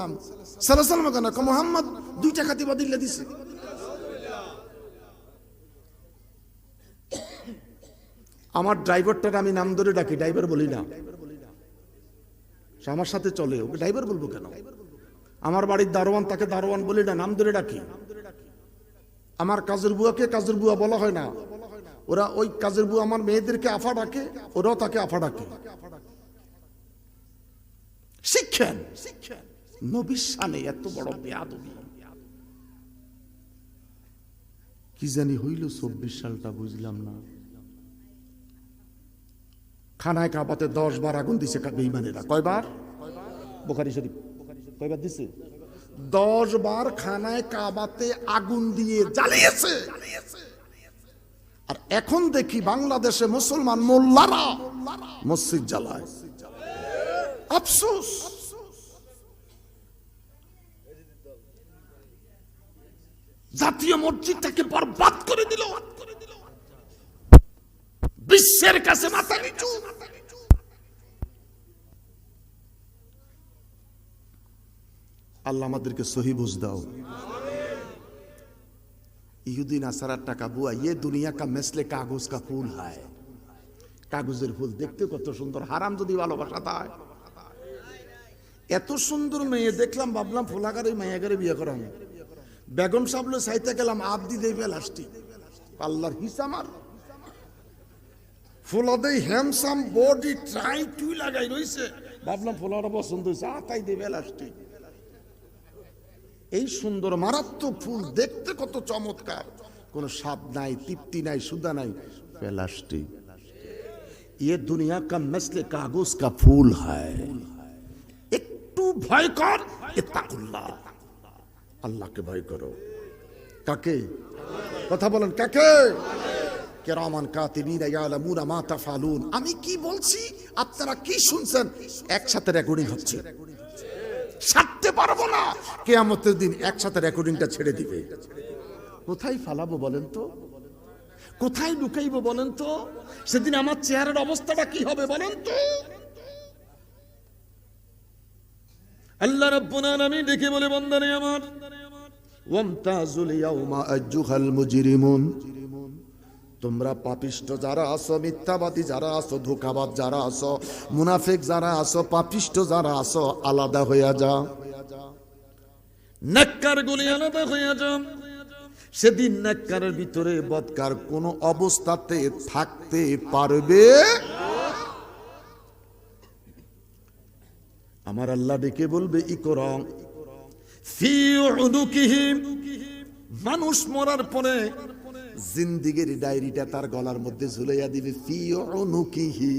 [SPEAKER 2] সাল্লাম কেন মুহাম্মদ 2 টাকা দিয়ে বদলে দিছে। আমার ড্রাইভারটার আমি নাম ধরে ডাকি, ড্রাইভার বলি না, সে আমার সাথে চলে, ওকে ড্রাইভার বলবো কেন? আমার বাড়ির দারোয়ান, তাকে দারোয়ান বলি না, নাম ধরে ডাকি। আমার কাজের বুয়াকে কাজের বুয়া বলা হয় না, ওরা ওই কাজের বুয়া আমার মেয়েদেরকে আফা ডাকে, ওরাও তাকে আফা ডাকে। শিক্ষেন নবীর শানে এত বড় বেয়াদবি কি জানি হইল 24 সালটা বুঝলাম না। খানায় কাবাতে 10 বার আগুন দিছে বেঈমানেরা। কয়বার? বুখারী শরীফ কয়বার দিছে? 10 বার খানায় কাবাতে আগুন দিয়ে জ্বালিয়েছে। আর এখন দেখি বাংলাদেশে মুসলমান মোল্লারা মসজিদ জ্বালায়। আফসোস, জাতীয় মসজিদটাকে বরবাদ করে দিল, বিশ্বের কাছে মাথা নিচু। আল্লাহ আমাদেরকে সহি বুঝ দাও। ইহুদি নাসারার টাকা বুয়া, ये दुनिया का मिसले कागज का फूल है। কাগজের ফুল দেখতে কত সুন্দর, হারাম যদি ভালোবাসা দেয়। এত সুন্দর মেয়ে দেখলাম, ভাবলাম ফোলাগারে মায়াগারে বিয়ে করা। বেগম সাহেব চাইতে গেলাম, আবদি দেই প্লাস্টিক, আল্লাহর হিসামার ফোলা দেই হ্যান্ডসাম বডি ট্রাই টুই লাগাই রইছে, ভাবলাম ফোলাটা পছন্দ হয়েছে, আতাই দেই প্লাস্টিক। এই সুন্দর মারাত্মক ফুল দেখতে কত চমৎকার, কোন স্বাদ নাই, তৃপ্তি নাই, সুদা নাই, প্লাস্টিক। ये दुनिया का मिसले कागज का फूल है। একটু ভয় কর, ইত্তাকুল্লাহ, আল্লাহকে ভয় করো। কাকে? কথা বলেন কাকে? কিরামান কাতিবিনা ইয়ালামুনা মা তাফআলুন। আমি কি বলছি, আপনারা কি শুনছেন, একসাথে রেকর্ডিং হচ্ছে, ছাড়তে পারবো না। কিয়ামতের দিন একসাথে রেকর্ডিংটা ছেড়ে দিবে। কোথায় ফালাবো বলেন তো? কোথায় লুকাইবো বলেন তো? সেদিন আমার চেহারার অবস্থাটা কি হবে বলেন তো? আল্লাহ রাব্বুল আলামিন দেখে বলে, বান্দারে আমার, ওয়ামতাজুল ইয়াউমা আইয়ুহাল মুজরিমুন, তোমরা পাপিষ্ঠ যারা আছো, মিথ্যাবাদী যারা আছো, ধোঁকাবাজ যারা আছো, মুনাফিক যারা আছো, পাপিষ্ঠ যারা আছো, আলাদা হইয়া যাও। নেককার গুলি আলাদা হইয়া যাও। সেদিন নেককারের ভিতরে বদকার কোন অবস্থাতে থাকতে পারবে। আমার আল্লাহ ডেকে বলবে, ইকরা ফি উনুকিহিম, মানুষ মরার পরে জিন্দিগির ডায়েরিটা তার গলার মধ্যে ঝুলাইয়া দিবে। ফি উনুকিহি,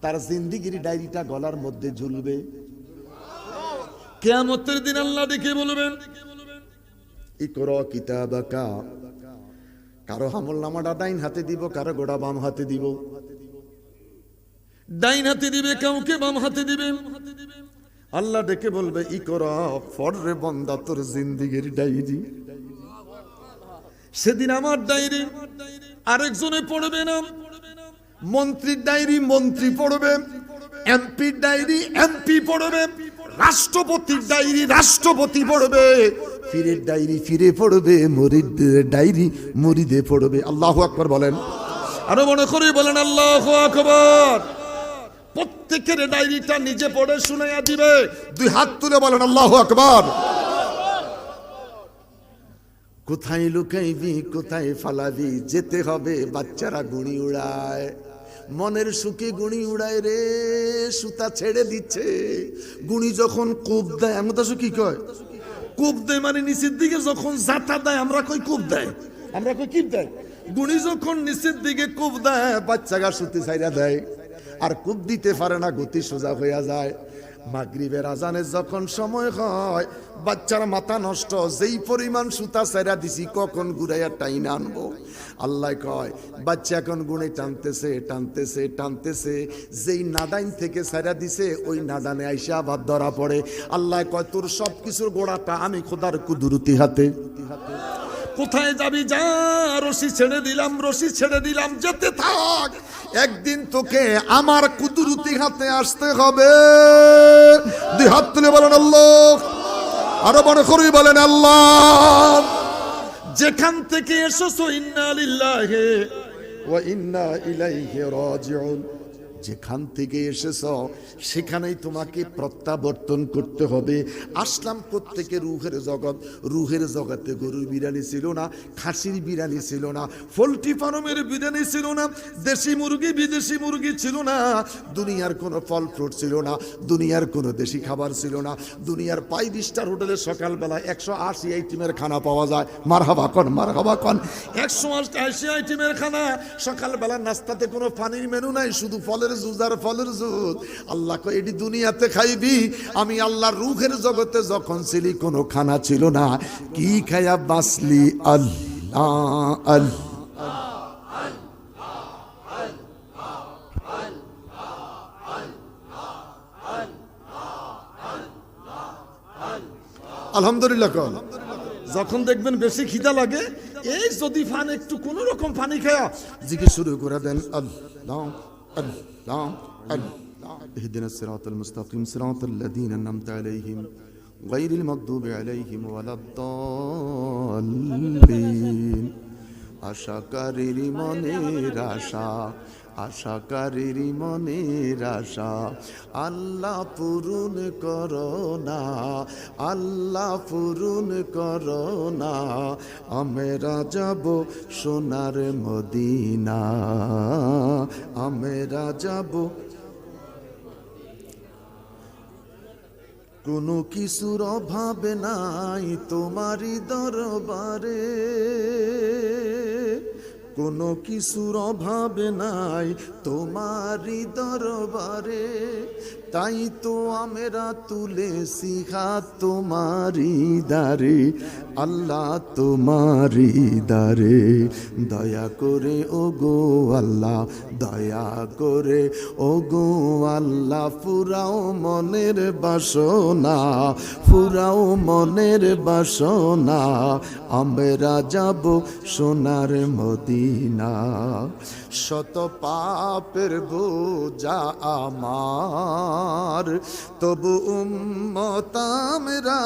[SPEAKER 2] তার জিন্দিগির ডায়েরিটা গলার মধ্যে ঝুলবে।
[SPEAKER 1] কিয়ামতের দিন আল্লাহ ডেকে বলবেন,
[SPEAKER 2] ইকরা কিতাবাকা। কারো আমলনামাটা ডাইন হাতে দিব, কারো গোড়া বাম হাতে দিব।
[SPEAKER 1] ডাইন হাতে দিবে, কাউকে বাম হাতে দিবে।
[SPEAKER 2] আল্লাহ ডেকে বলবে, ইকরা, পড় রে বান্দা তোর জিন্দেগীর ডায়েরি।
[SPEAKER 1] সেদিন আমার ডায়েরি আরেকজনে পড়বে না।
[SPEAKER 2] মন্ত্রীর ডায়েরি মন্ত্রী পড়বে, এমপির ডায়েরি এমপি পড়বে, রাষ্ট্রপতির ডায়েরি রাষ্ট্রপতি পড়বে, ফিরের ডায়েরি ফিরে পড়বে, মুরিদের ডায়েরি মুরিদে পড়বে। আল্লাহু আকবার বলেন।
[SPEAKER 1] আরো মনে করে বলেন আল্লাহু আকবার। প্রত্যেকের ডায়েরিটা নিজে পড়ে শুনাইয়া দিবে।
[SPEAKER 2] দুই হাত তুলে বলেন আল্লাহু আকবার। কোথায় লুকাইবি কোথায় ফালাবি, যেতে হবে। বাচ্চারা গুণি উড়ায়, মনের সুখে গুণি উড়ায় রে, সুতা ছেড়ে দিচ্ছে। গুণি যখন কূপ দেয়, আমরা তো কি কয়
[SPEAKER 1] কূপ দেয়, মানে নিচের দিকে যখন জাতা দেয় আমরা কই কূপ দেয়, আমরা কই কিপ দেয়। গুণি যখন নিচের দিকে কূপ দেয়,
[SPEAKER 2] বাচ্চাগা সুতি ছাইরা দেয়, আর কূপ দিতে পারে না, গতি সোজা হইয়া যায়। মাগরিবের আজানের যখন সময় হয়, বাচ্চার মাথা নষ্ট, যেই পরিমাণ সুতা ছাইরা দিছি কখন ঘুরাইয়া টাইনা আনবো। আল্লাহ কয়, বাচ্চা এখন গুণে টানতেছে টানতেছে টানতেছে, যেই নাদাইন থেকে ছাইরা দিছে ওই নাদানে আইসা আবার ধরা পড়ে। আল্লাহ কয়, তোর সব কিছুর গোড়াটা আমি খোদার কুদরতি হাতে।
[SPEAKER 1] কোথায় যাবি যা, রশি ছেড়ে দিলাম, রশি ছেড়ে দিলাম, যেতে থাক।
[SPEAKER 2] একদিন তোকে আমার কুদরতি হাতে আসতে হবে। দুই হাত তুলে বলেন আল্লাহ, আরো মনে করি বলেন আল্লাহ।
[SPEAKER 1] যেখান থেকে এসেছো ইন্না লিল্লাহি
[SPEAKER 2] ওয়া ইন্না ইলাইহি রাজিউন, যেখান থেকে এসেছ সেখানেই তোমাকে প্রত্যাবর্তন করতে হবে। আসলাম প্রত্যেকে রুহের জগৎ, রুহের জগতে গরুর বিরিয়ানি ছিল না, খাসির বিরিয়ানি ছিল না, পোল্ট্রি ফার্মের বিরিয়ানি ছিল না, দেশি মুরগি বিদেশি মুরগি ছিল না, দুনিয়ার কোনো ফল ফ্রুট ছিল না, দুনিয়ার কোনো দেশি খাবার ছিল না। দুনিয়ার 5 স্টার হোটেলে সকালবেলা 180 আইটেমের খানা পাওয়া যায়। মারহাবা কন, মারহাবা কন।
[SPEAKER 1] 180 আইটেমের খানা। সকালবেলা নাস্তাতে কোনো পানির মেনু নাই, শুধু ফলের জুস আর ফলের জুস। আল্লাহ কয়, এটি দুনিয়াতে খাইবি। আমি আল্লাহর রূহের জগতে যখন ছিলি কোনো খানা ছিল না, কি খায়া বাঁচলি? আল্লাহ আল্লাহ। আলহামদুলিল্লাহ কন। যখন দেখবেন বেশি খিদা লাগে, এই যদি ফান একটু কোন রকম পানি খায়া
[SPEAKER 2] জিকির শুরু করে দেন, আল্লাহ আল্লাহ আল্লাহ। ইহদিনাস সিরাতাল মুস্তাকিম সিরাতাল লাযীনা আন'আমতা আলাইহিম গায়রিল মাগদুবি আলাইহিম ওয়ালাদ-দাল্লিন। আশাকারীর মনের আশা, আশাকারীর মনের আশা আল্লাহ পূরণ করো না, আল্লাহ পূরণ করো না। আমরা যাব সোনার মদিনা, আমরা যাব। কোনো কিছুর অভাব নাই তোমারই দরবারে, কোনো কিছুর অভাব নাই তোমারই দরবারে। তাই তো আমরা তুলেছি হাত তোমারই দারে, আল্লাহ তোমারই দারে। দয়া করে ও গো আল্লাহ, দয়া করে ও গো আল্লাহ, ফুরাও মনের বাসনা, ফুরাও মনের বাসনা। আমরা যাব সোনার মদিনা। শত পাপের বোঝা আমার, তবু উম্মত আমরা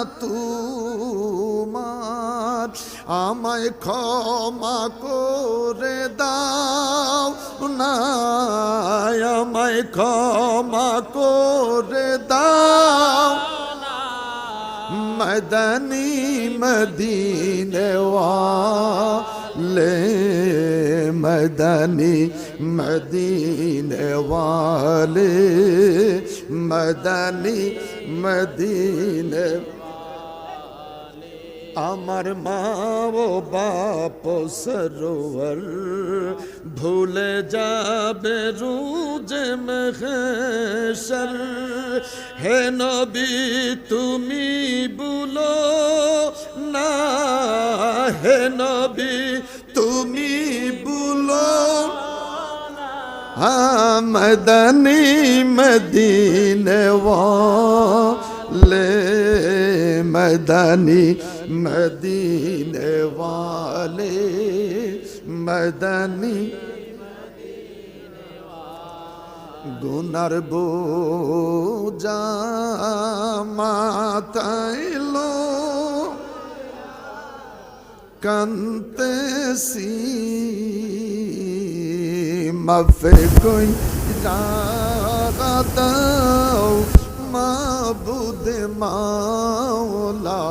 [SPEAKER 2] তোমার। আমায় ক্ষমা করে দাও না, আমায় ক্ষমা করে দাও। মদনী মদিনে ওয়ালে, মদনী মদিনে ওয়ালে, মদনী মদিনে। আমার মা ও বাপ সরোবর ভুলে যাবে রোজ মহশর।
[SPEAKER 1] হে নবী তুমি ভুলো না, হে নবী তুমি ভুলো
[SPEAKER 2] মদনী মদীনে वाले मदनी मदीने वाले मदनी গুনার বোঝা মাথাইলো কান্তেছি মাফে কই জাগা দাও মাবুদ মাওলা